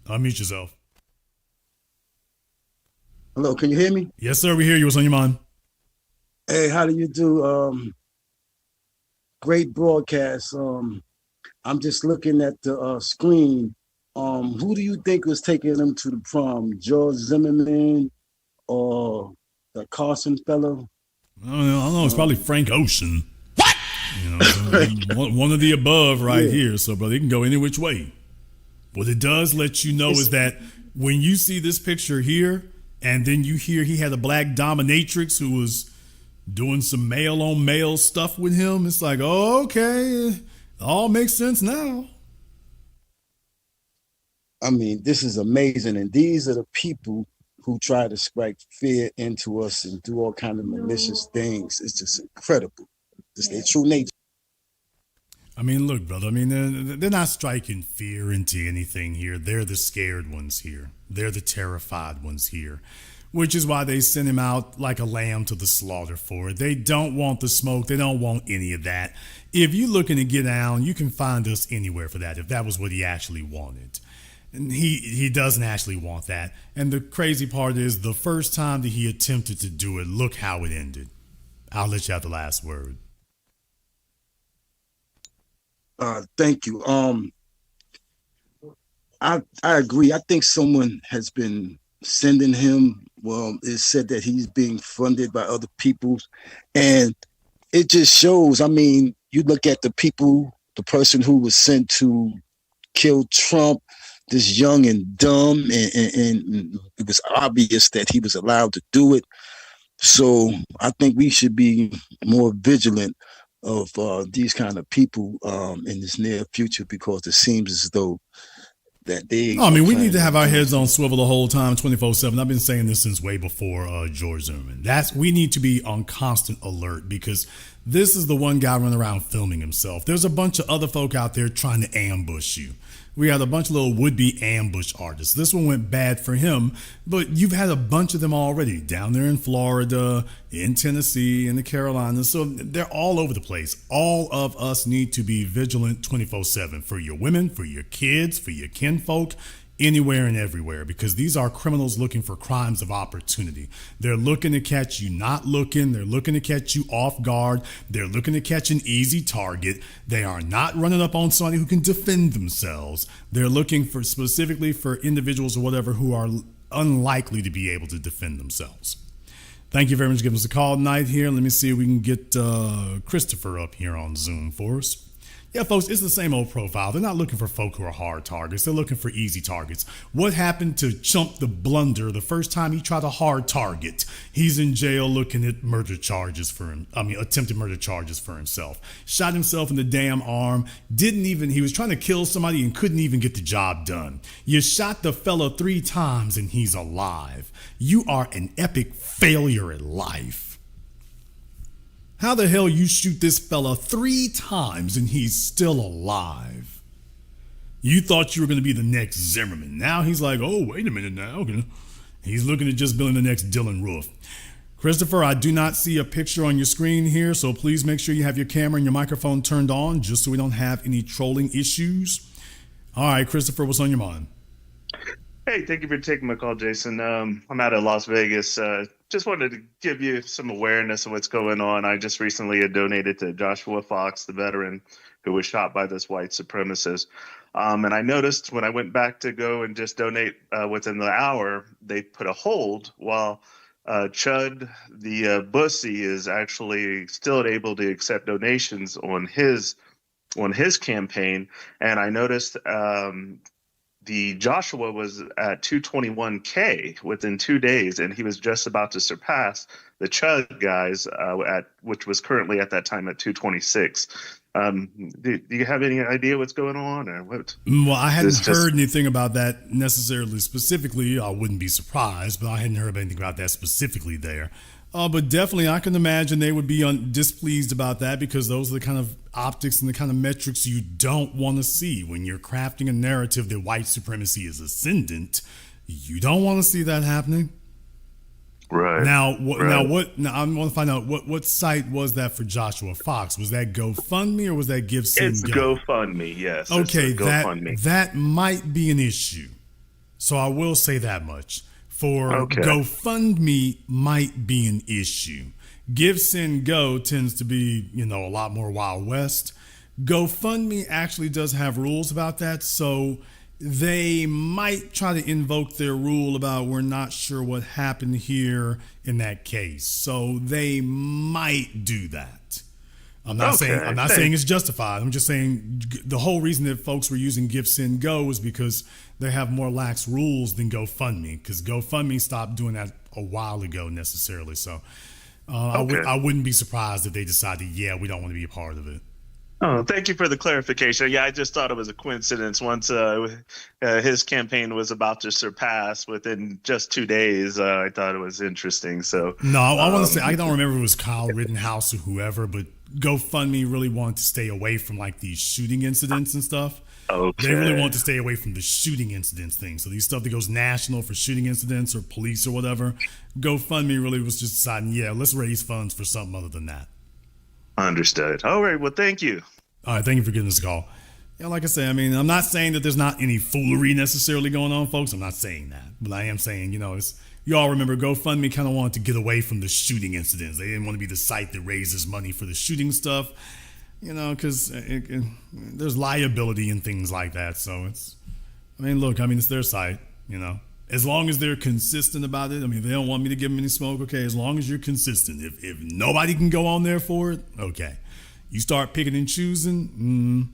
Unmute yourself. Hello, can you hear me? Yes, sir, we hear you. What's on your mind? Hey, how do you do? Great broadcast. I'm just looking at the screen. Who do you think was taking them to the prom? George Zimmerman or the Carson fellow? I don't know. It's probably Frank Ocean. What? You know, one of the above right here. So, brother, it can go any which way. What it does let you know is that when you see this picture here, and then you hear he had a black dominatrix who was doing some male on male stuff with him, it's like, oh, okay, it all makes sense now. I mean, this is amazing. And these are the people who try to strike fear into us and do all kind of malicious things. It's just incredible. It's their true nature. I mean, look, brother, I mean, they're not striking fear into anything here. They're the scared ones here. They're the terrified ones here, which is why they send him out like a lamb to the slaughter for it. They don't want the smoke. They don't want any of that. If you're looking to get down, you can find us anywhere for that, if that was what he actually wanted. And he doesn't actually want that. And the crazy part is the first time that he attempted to do it, look how it ended. I'll let you have the last word. Thank you. I agree. I think someone has been sending him. Well, it's said that he's being funded by other people, and it just shows. I mean, you look at the person who was sent to kill Trump, this young and dumb, and it was obvious that he was allowed to do it. So I think we should be more vigilant of these kind of people in this near future, because it seems as though that they. I mean, we need to have our heads on swivel the whole time, 24/7. I've been saying this since way before George Zimmerman. We need to be on constant alert, because this is the one guy running around filming himself. There's a bunch of other folk out there trying to ambush you. We had a bunch of little would-be ambush artists. This one went bad for him, but you've had a bunch of them already down there in Florida, in Tennessee, in the Carolinas. So they're all over the place. All of us need to be vigilant 24/7 for your women, for your kids, for your kinfolk, anywhere and everywhere, because these are criminals looking for crimes of opportunity. They're looking to catch you not looking. They're looking to catch you off guard. They're looking to catch an easy target. They are not running up on somebody who can defend themselves. They're looking for specifically for individuals or whatever who are unlikely to be able to defend themselves. Thank you very much for giving us a call tonight here. Let me see if we can get Christopher up here on Zoom for us. Yeah, folks, it's the same old profile. They're not looking for folk who are hard targets. They're looking for easy targets. What happened to Chud the Builder the first time he tried a hard target? He's in jail looking at murder charges for him. Attempted murder charges for himself. Shot himself in the damn arm. He was trying to kill somebody and couldn't even get the job done. You shot the fella 3 times and he's alive. You are an epic failure at life. How the hell you shoot this fella 3 times and he's still alive? You thought you were going to be the next Zimmerman. Now he's like, oh, wait a minute now. He's looking at just building the next Dylan Roof. Christopher, I do not see a picture on your screen here, so please make sure you have your camera and your microphone turned on, just so we don't have any trolling issues. All right, Christopher, what's on your mind? Hey, thank you for taking my call, Jason. I'm out of Las Vegas. Just wanted to give you some awareness of what's going on. I just recently had donated to Joshua Fox, the veteran who was shot by this white supremacist. And I noticed when I went back to go and just donate within the hour, they put a hold while Chud the Bussy is actually still able to accept donations on his campaign. And I noticed the Joshua was at 221K within 2 days, and he was just about to surpass the Chud guys, which was currently at that time at 226. Do you have any idea what's going on, or what? Well, I hadn't heard anything about that necessarily specifically. I wouldn't be surprised, but I hadn't heard anything about that specifically there. But definitely, I can imagine they would be displeased about that, because those are the kind of optics and the kind of metrics you don't want to see when you're crafting a narrative that white supremacy is ascendant. You don't want to see that happening. Right. Now, I want to find out what site was that for Joshua Fox? Was that GoFundMe or was that Give Send It's Go? GoFundMe, yes. Okay, GoFundMe. that might be an issue. So I will say that much. For GoFundMe might be an issue. Give, Send, Go tends to be, a lot more Wild West. GoFundMe actually does have rules about that, so they might try to invoke their rule about we're not sure what happened here in that case. So they might do that. I'm not saying it's justified. I'm just saying the whole reason that folks were using Give, Send, Go was because they have more lax rules than GoFundMe, because GoFundMe stopped doing that a while ago necessarily. So I wouldn't be surprised if they decided, we don't want to be a part of it. Oh, thank you for the clarification. Yeah, I just thought it was a coincidence. Once his campaign was about to surpass within just 2 days, I thought it was interesting. So no, I want to say, I don't remember if it was Kyle Rittenhouse or whoever, but GoFundMe really wanted to stay away from like these shooting incidents and stuff. Okay. They really want to stay away from the shooting incidents thing. So these stuff that goes national for shooting incidents or police or whatever, GoFundMe really was just deciding, let's raise funds for something other than that. Understood. All right. Well, thank you. All right. Thank you for giving us a call. Yeah, like I say, I'm not saying that there's not any foolery necessarily going on, folks. I'm not saying that. But I am saying, you all remember GoFundMe kind of wanted to get away from the shooting incidents. They didn't want to be the site that raises money for the shooting stuff, because there's liability and things like that. So I mean, look, I mean, it's their site, you know. As long as they're consistent about it, I mean, they don't want me to give them any smoke, okay? As long as you're consistent. If nobody can go on there for it, okay. You start picking and choosing,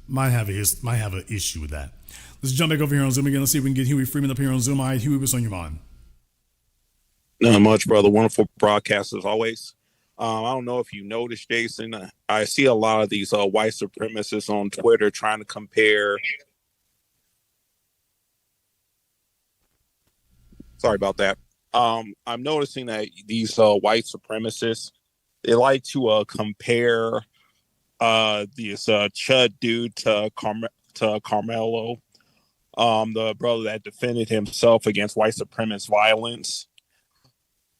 might have an issue with that. Let's jump back over here on Zoom again. Let's see if we can get Huey Freeman up here on Zoom. All right, Huey, what's on your mind? Not much, brother. Wonderful broadcast as always. I don't know if you noticed, Jason. I see a lot of these white supremacists on Twitter trying to compare. Sorry about that. I'm noticing that these white supremacists, they like to compare this Chud dude to Carmelo, the brother that defended himself against white supremacist violence.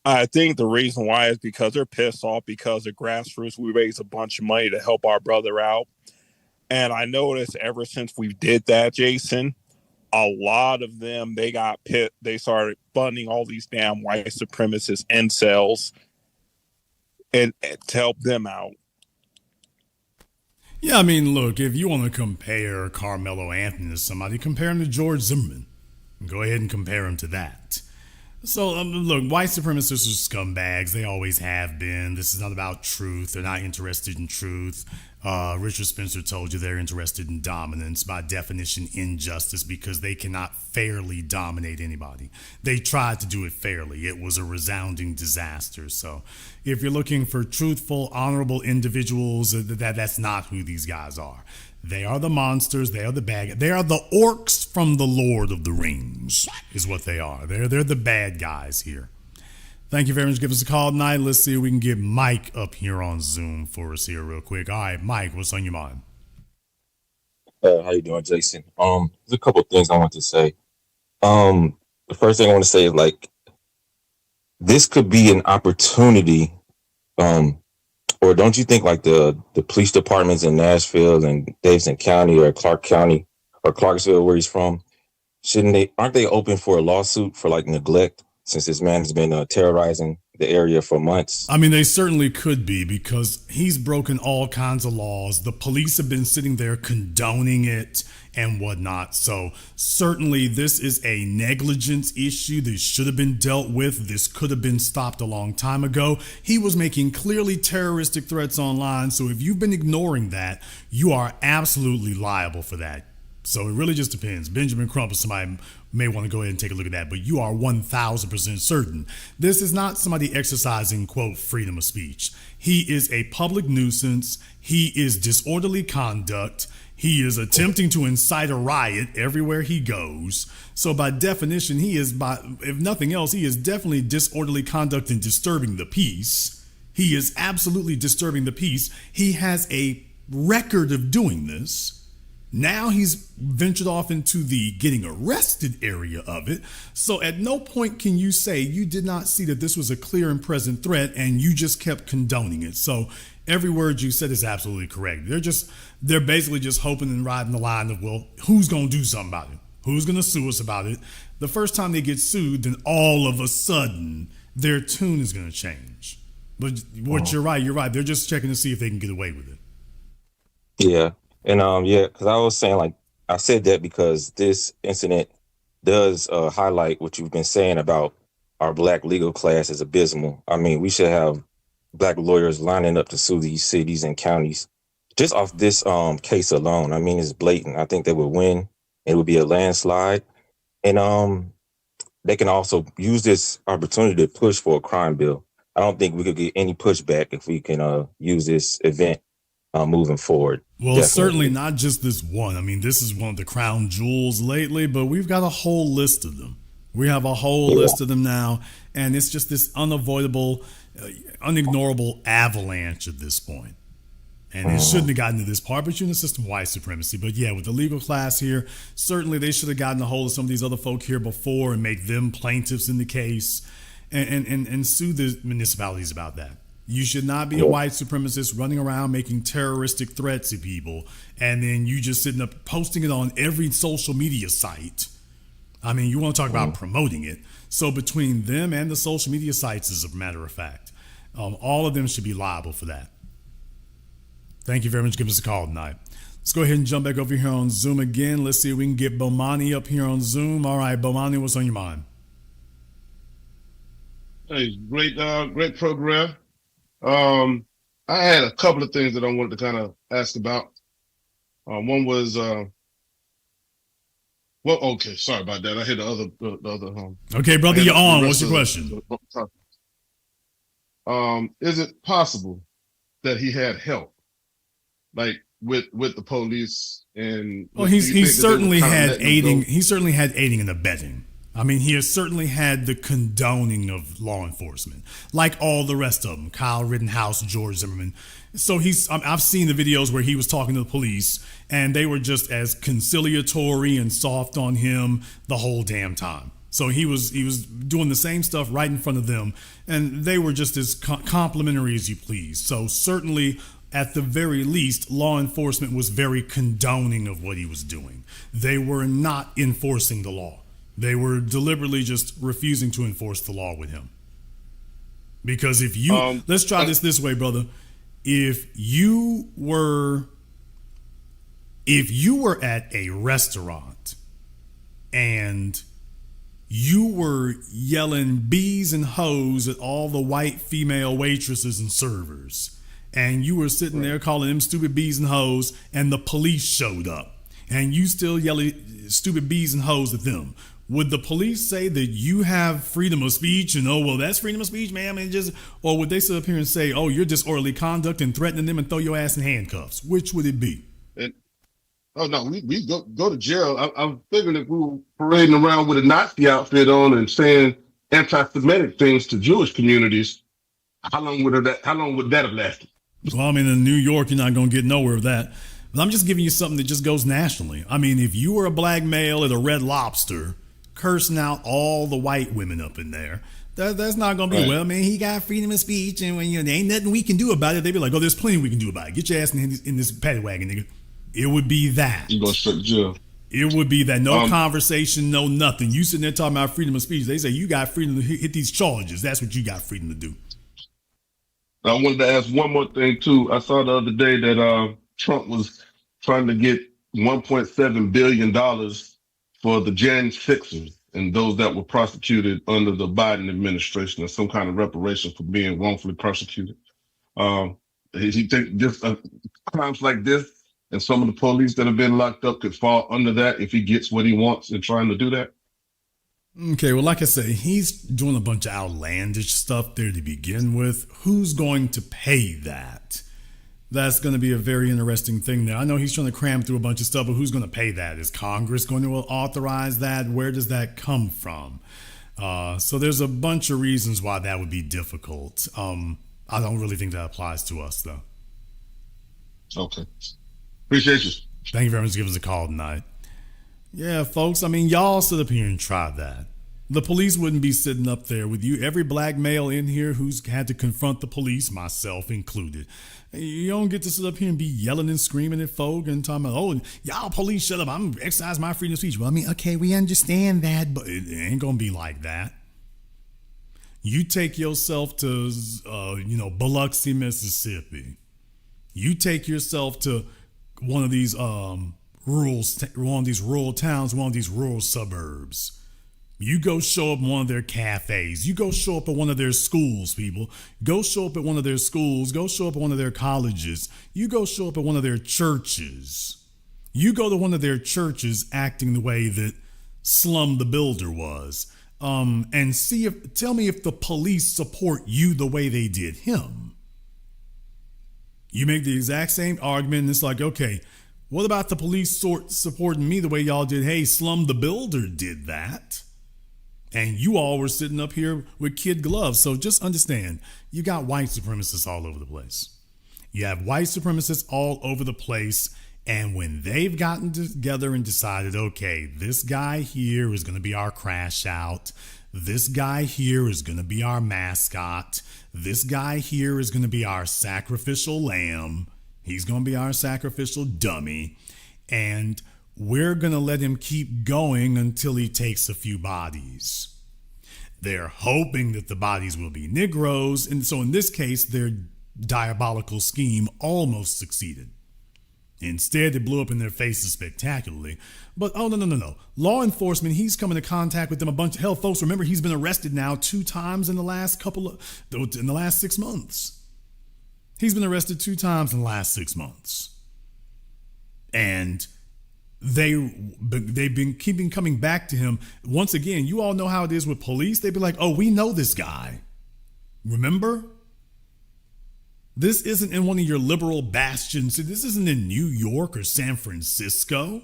I think the reason why is because they're pissed off because the grassroots, we raised a bunch of money to help our brother out. And I noticed ever since we did that, Jason, a lot of them, they got pit. They started funding all these damn white supremacist incels and to help them out. Yeah, I mean, look, if you want to compare Carmelo Anthony to somebody, compare him to George Zimmerman. Go ahead and compare him to that. So, look, white supremacists are scumbags. They always have been. This is not about truth. They're not interested in truth. Richard Spencer told you they're interested in dominance, by definition, injustice, because they cannot fairly dominate anybody. They tried to do it fairly. It was a resounding disaster. So if you're looking for truthful, honorable individuals, that's not who these guys are. They are the monsters. They are the bad. They are the orcs from the Lord of the Rings, is what they are. They're the bad guys here. Thank you very much. Give us a call tonight. Let's see if we can get Mike up here on Zoom for us here real quick. All right, Mike, what's on your mind? How you doing, Jason? There's a couple of things I want to say. The first thing I want to say is, like, this could be an opportunity, or don't you think, like, the police departments in Nashville and Davidson County or Clark County or Clarksville, where he's from, aren't they open for a lawsuit for, like, neglect, since this man has been terrorizing the area for months? I mean, they certainly could be, because he's broken all kinds of laws. The police have been sitting there condoning it and whatnot. So certainly this is a negligence issue. This should have been dealt with. This could have been stopped a long time ago. He was making clearly terroristic threats online. So if you've been ignoring that, you are absolutely liable for that. So it really just depends. Benjamin Crump or somebody may want to go ahead and take a look at that, but you are 1,000% certain this is not somebody exercising, quote, freedom of speech. He is a public nuisance. He is disorderly conduct. He is attempting to incite a riot everywhere he goes. So by definition, if nothing else, he is definitely disorderly conduct and disturbing the peace. He is absolutely disturbing the peace. He has a record of doing this. Now he's ventured off into the getting arrested area of it. So at no point can you say you did not see that this was a clear and present threat and you just kept condoning it. So every word you said is absolutely correct. They're basically just hoping and riding the line of, well, who's going to do something about it? Who's going to sue us about it? The first time they get sued, then all of a sudden their tune is going to change. But you're right. They're just checking to see if they can get away with it. Yeah. And because I was saying, like, I said that because this incident does highlight what you've been saying about our black legal class is abysmal. I mean, we should have black lawyers lining up to sue these cities and counties just off this case alone. I mean, it's blatant. I think they would win. It would be a landslide. And they can also use this opportunity to push for a crime bill. I don't think we could get any pushback if we can use this event moving forward. Well, definitely. Certainly not just this one. I mean, this is one of the crown jewels lately, but we've got a whole list of them. We have a whole list of them now, and it's just this unavoidable, unignorable avalanche at this point. And it shouldn't have gotten to this part, but you're in the system of white supremacy. But yeah, with the legal class here, certainly they should have gotten a hold of some of these other folk here before and make them plaintiffs in the case and sue the municipalities about that. You should not be a white supremacist running around making terroristic threats at people, and then you just sitting up posting it on every social media site. I mean, you want to talk about promoting it. So between them and the social media sites, as a matter of fact, all of them should be liable for that. Thank you very much for giving us a call tonight. Let's go ahead and jump back over here on Zoom again. Let's see if we can get Bomani up here on Zoom. All right, Bomani, what's on your mind? Hey, great program. I had a couple of things that I wanted to kind of ask about. One was, okay, sorry about that. I hit the other. Okay, brother, you're on. What's your question? Is it possible that he had help, like with the police and? Well, he certainly had aiding. He certainly had aiding and abetting. I mean, he has certainly had the condoning of law enforcement, like all the rest of them. Kyle Rittenhouse, George Zimmerman. So I've seen the videos where he was talking to the police, and they were just as conciliatory and soft on him the whole damn time. So he was doing the same stuff right in front of them, and they were just as complimentary as you please. So certainly, at the very least, law enforcement was very condoning of what he was doing. They were not enforcing the law. They were deliberately just refusing to enforce the law with him. Because if you, let's try this way, brother. If you were at a restaurant and you were yelling bees and hoes at all the white female waitresses and servers, and you were sitting there calling them stupid bees and hoes, and the police showed up, and you still yelling stupid bees and hoes at them, would the police say that you have freedom of speech and, oh, well, that's freedom of speech, ma'am, and just, or would they sit up here and say, oh, you're disorderly conduct and threatening them and throw your ass in handcuffs? Which would it be? Oh no, we go to jail. I'm figuring if we were parading around with a Nazi outfit on and saying anti-Semitic things to Jewish communities, how long would that have lasted? Well, I mean, in New York, you're not going to get nowhere with that. But I'm just giving you something that just goes nationally. I mean, if you were a black male at a Red Lobster cursing out all the white women up in there, that's not going to be, right. Well, man, he got freedom of speech, and when there ain't nothing we can do about it, they'd be like, oh, there's plenty we can do about it. Get your ass in this paddy wagon, nigga. It would be that. You go straight to jail. It would be that. No conversation, no nothing. You sitting there talking about freedom of speech. They say you got freedom to hit these charges. That's what you got freedom to do. I wanted to ask one more thing, too. I saw the other day that Trump was trying to get $1.7 billion for the Jan 6ers and those that were prosecuted under the Biden administration as some kind of reparation for being wrongfully prosecuted. He think just crimes like this and some of the police that have been locked up could fall under that if he gets what he wants in trying to do that? Okay, well, like I said, he's doing a bunch of outlandish stuff there to begin with. Who's going to pay that? That's going to be a very interesting thing there. I know he's trying to cram through a bunch of stuff, but who's going to pay that? Is Congress going to authorize that? Where does that come from? So there's a bunch of reasons why that would be difficult. I don't really think that applies to us, though. Okay. Appreciate you. Thank you very much for giving us a call tonight. Yeah, folks, I mean, y'all sit up here and try that. The police wouldn't be sitting up there with you. Every black male in here who's had to confront the police, myself included. You don't get to sit up here and be yelling and screaming at folk and talking about, oh, y'all police shut up. I'm exercising my freedom of speech. Well, I mean, okay, we understand that, but it ain't going to be like that. You take yourself to, Biloxi, Mississippi. You take yourself to one of these rural towns, one of these rural suburbs. You go show up in one of their cafes. You go show up at one of their schools, people. Go show up at one of their schools. Go show up at one of their colleges. You go show up at one of their churches. You go to one of their churches acting the way that Slum the Builder was. And tell me if the police support you the way they did him. You make the exact same argument, and it's like, okay, what about the police supporting me the way y'all did? Hey, Slum the Builder did that. And you all were sitting up here with kid gloves. So just understand, you got white supremacists all over the place. You have white supremacists all over the place. And when they've gotten together and decided, okay, this guy here is going to be our crash out. This guy here is going to be our mascot. This guy here is going to be our sacrificial lamb. He's going to be our sacrificial dummy. And we're going to let him keep going until he takes a few bodies. They're hoping that the bodies will be Negroes. And so in this case, they're diabolical scheme almost succeeded. Instead, it blew up in their faces spectacularly. But oh, no. Law enforcement, he's come into contact with them a bunch. Hell, folks, remember he's been arrested now 2 times in the last 6 months. He's been arrested 2 times in the last 6 months. And they've been keeping coming back to him. Once again, you all know how it is with police. They'd be like, oh, we know this guy. Remember? This isn't in one of your liberal bastions. This isn't in New York or San Francisco.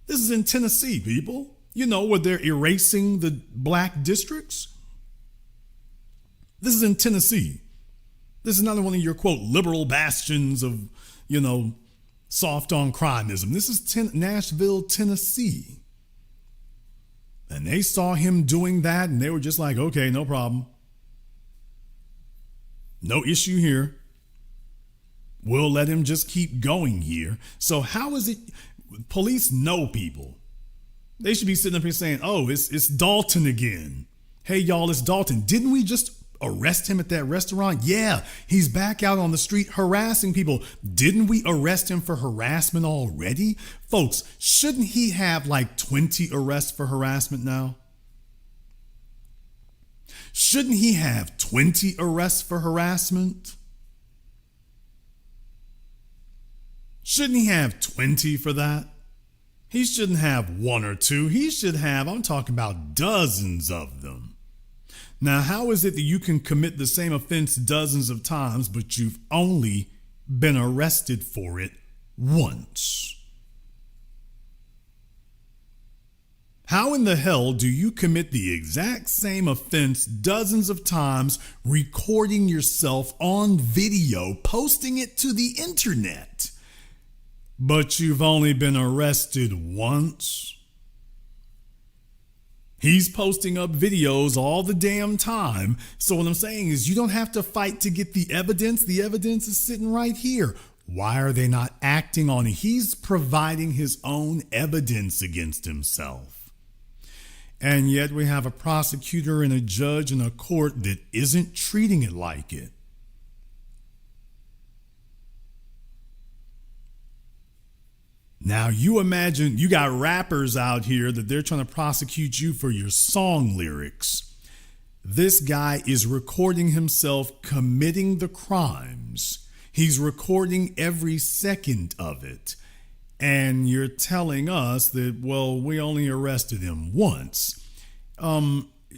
This is in Tennessee, people. You know, where they're erasing the black districts. This is in Tennessee. This is not one of your, quote, liberal bastions of, soft on crimeism. This is Nashville, Tennessee. And they saw him doing that, and they were just like, okay, no problem. No issue here. We'll let him just keep going here. So how is it? Police know people. They should be sitting up here saying, oh, it's Dalton again. Hey, y'all, it's Dalton. Didn't we just arrest him at that restaurant? Yeah, he's back out on the street harassing people. Didn't we arrest him for harassment already? Folks, shouldn't he have like 20 arrests for harassment now? Shouldn't he have 20 arrests for harassment? Shouldn't he have 20 for that? He shouldn't have 1 or 2. He should have, I'm talking about dozens of them. Now, how is it that you can commit the same offense dozens of times, but you've only been arrested for it once? How in the hell do you commit the exact same offense dozens of times, recording yourself on video, posting it to the internet, but you've only been arrested once? He's posting up videos all the damn time. So what I'm saying is you don't have to fight to get the evidence. The evidence is sitting right here. Why are they not acting on it? He's providing his own evidence against himself. And yet we have a prosecutor and a judge and a court that isn't treating it like it. Now you imagine you got rappers out here that they're trying to prosecute you for your song lyrics. This guy is recording himself committing the crimes. He's recording every second of it. And you're telling us that, well, we only arrested him once.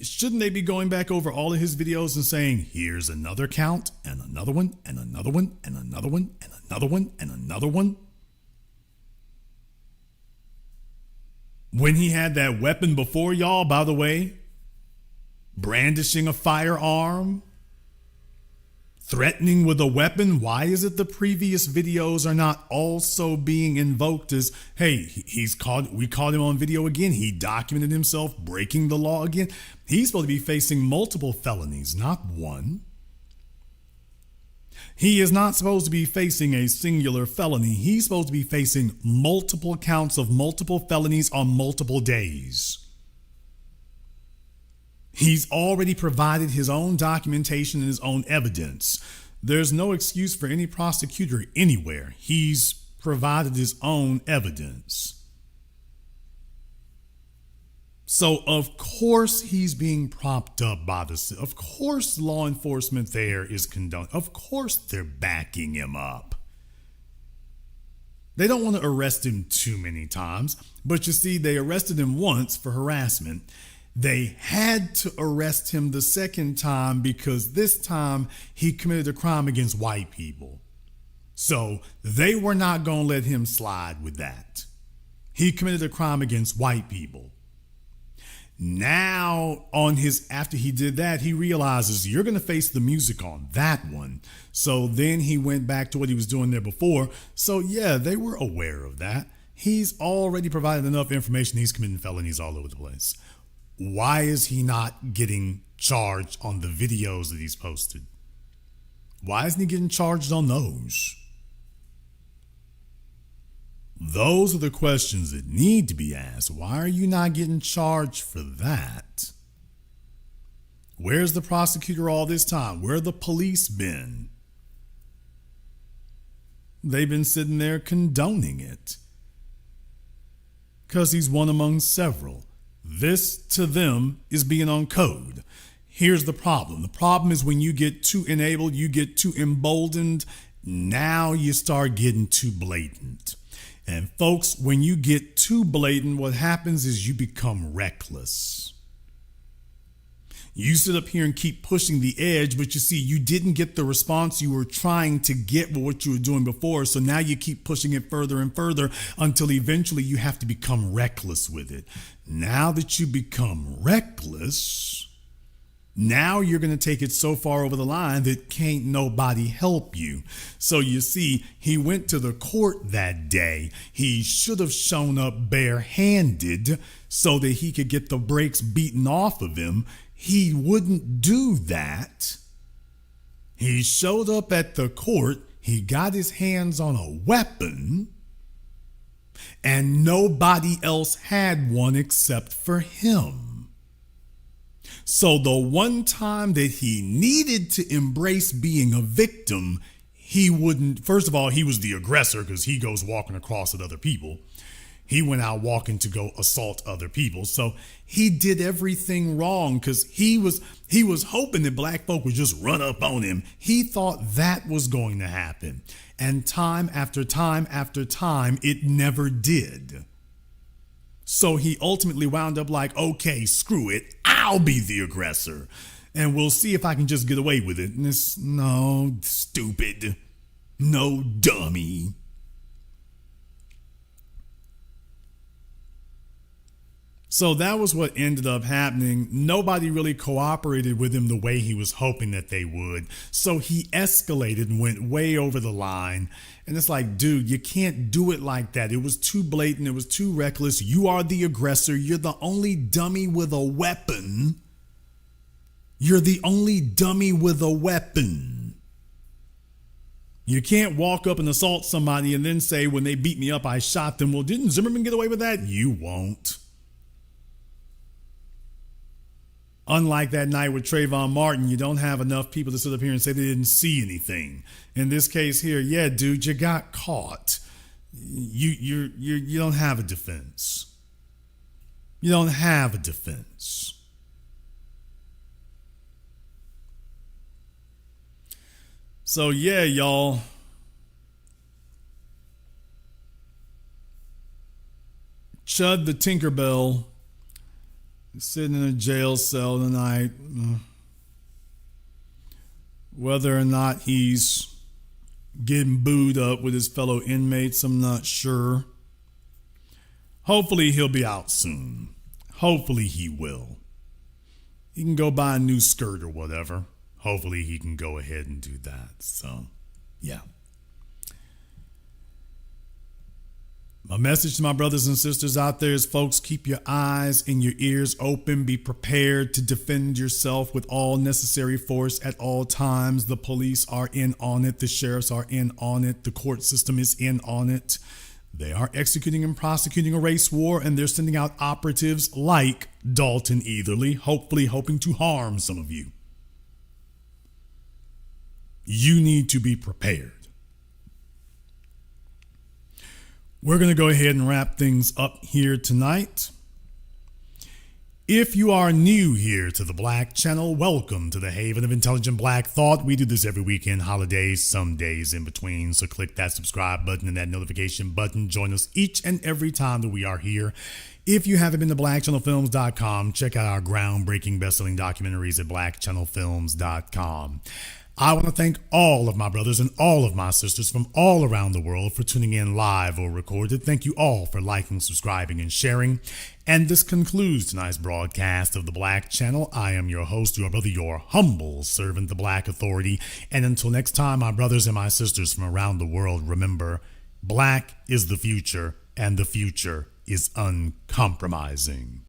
Shouldn't they be going back over all of his videos and saying, here's another count and another one and another one and another one and another one and another one? When he had that weapon before, y'all, by the way, brandishing a firearm, threatening with a weapon, why is it the previous videos are not also being invoked as, hey, we caught him on video again. He documented himself breaking the law again. He's supposed to be facing multiple felonies, not one. He is not supposed to be facing a singular felony. He's supposed to be facing multiple counts of multiple felonies on multiple days. He's already provided his own documentation and his own evidence. There's no excuse for any prosecutor anywhere. He's provided his own evidence. So, of course, he's being propped up by of course, law enforcement there is condoning. Of course, they're backing him up. They don't want to arrest him too many times, but you see, they arrested him once for harassment. They had to arrest him the second time because this time he committed a crime against white people. So they were not going to let him slide with that. He committed a crime against white people. Now, after he did that, he realizes you're going to face the music on that one. So then he went back to what he was doing there before. So yeah, they were aware of that. He's already provided enough information. He's committing felonies all over the place. Why is he not getting charged on the videos that he's posted? Why isn't he getting charged on those? Those are the questions that need to be asked. Why are you not getting charged for that? Where's the prosecutor all this time? Where have the police been? they've been sitting there condoning it. Because he's one among several. This, to them, is being on code. Here's the problem. The problem is when you get too enabled, you get too emboldened, now you start getting too blatant. And folks, when you get too blatant, what happens is you become reckless. You sit up here and keep pushing the edge, but you see, you didn't get the response you were trying to get with what you were doing before. So now you keep pushing it further and further until eventually you have to become reckless with it. Now that you become reckless, now you're going to take it so far over the line that can't nobody help you. So you see, he went to the court that day. He should have shown up barehanded so that he could get the brakes beaten off of him. He wouldn't do that. He showed up at the court. He got his hands on a weapon, and nobody else had one except for him. So the one time that he needed to embrace being a victim, he wouldn't. First of all, he was the aggressor because he goes walking across at other people. He went out walking to go assault other people. So he did everything wrong because he was hoping that black folk would just run up on him. He thought that was going to happen. And time after time after time, it never did. So he ultimately wound up like, okay, screw it. I'll be the aggressor. And we'll see if I can just get away with it. And it's, no, stupid. No, dummy. So that was what ended up happening. Nobody really cooperated with him the way he was hoping that they would. So he escalated and went way over the line. And it's like, dude, you can't do it like that. It was too blatant. It was too reckless. You are the aggressor. You're the only dummy with a weapon. You're the only dummy with a weapon. You can't walk up and assault somebody and then say, when they beat me up, I shot them. Well, didn't Zimmerman get away with that? You won't. Unlike that night with Trayvon Martin, you don't have enough people to sit up here and say they didn't see anything. In this case here, yeah, dude, you got caught. You don't have a defense. You don't have a defense. So yeah, y'all. Chud the Tinkerbell sitting in a jail cell tonight. Whether or not he's getting booed up with his fellow inmates, I'm not sure. Hopefully he'll be out soon. Hopefully he will. He can go buy a new skirt or whatever. Hopefully he can go ahead and do that. So, yeah. My message to my brothers and sisters out there is, folks, keep your eyes and your ears open. Be prepared to defend yourself with all necessary force at all times. The police are in on it. The sheriffs are in on it. The court system is in on it. They are executing and prosecuting a race war, and they're sending out operatives like Dalton Etherly, hopefully hoping to harm some of you. You need to be prepared. We're going to go ahead and wrap things up here tonight. If you are new here to the Black Channel, welcome to the Haven of Intelligent Black Thought. We do this every weekend, holidays, some days in between. So click that subscribe button and that notification button. Join us each and every time that we are here. If you haven't been to blackchannelfilms.com, check out our groundbreaking best-selling documentaries at blackchannelfilms.com. I want to thank all of my brothers and all of my sisters from all around the world for tuning in live or recorded. Thank you all for liking, subscribing, and sharing. And this concludes tonight's broadcast of the Black Channel. I am your host, your brother, your humble servant, the Black Authority. And until next time, my brothers and my sisters from around the world, remember, black is the future, and the future is uncompromising.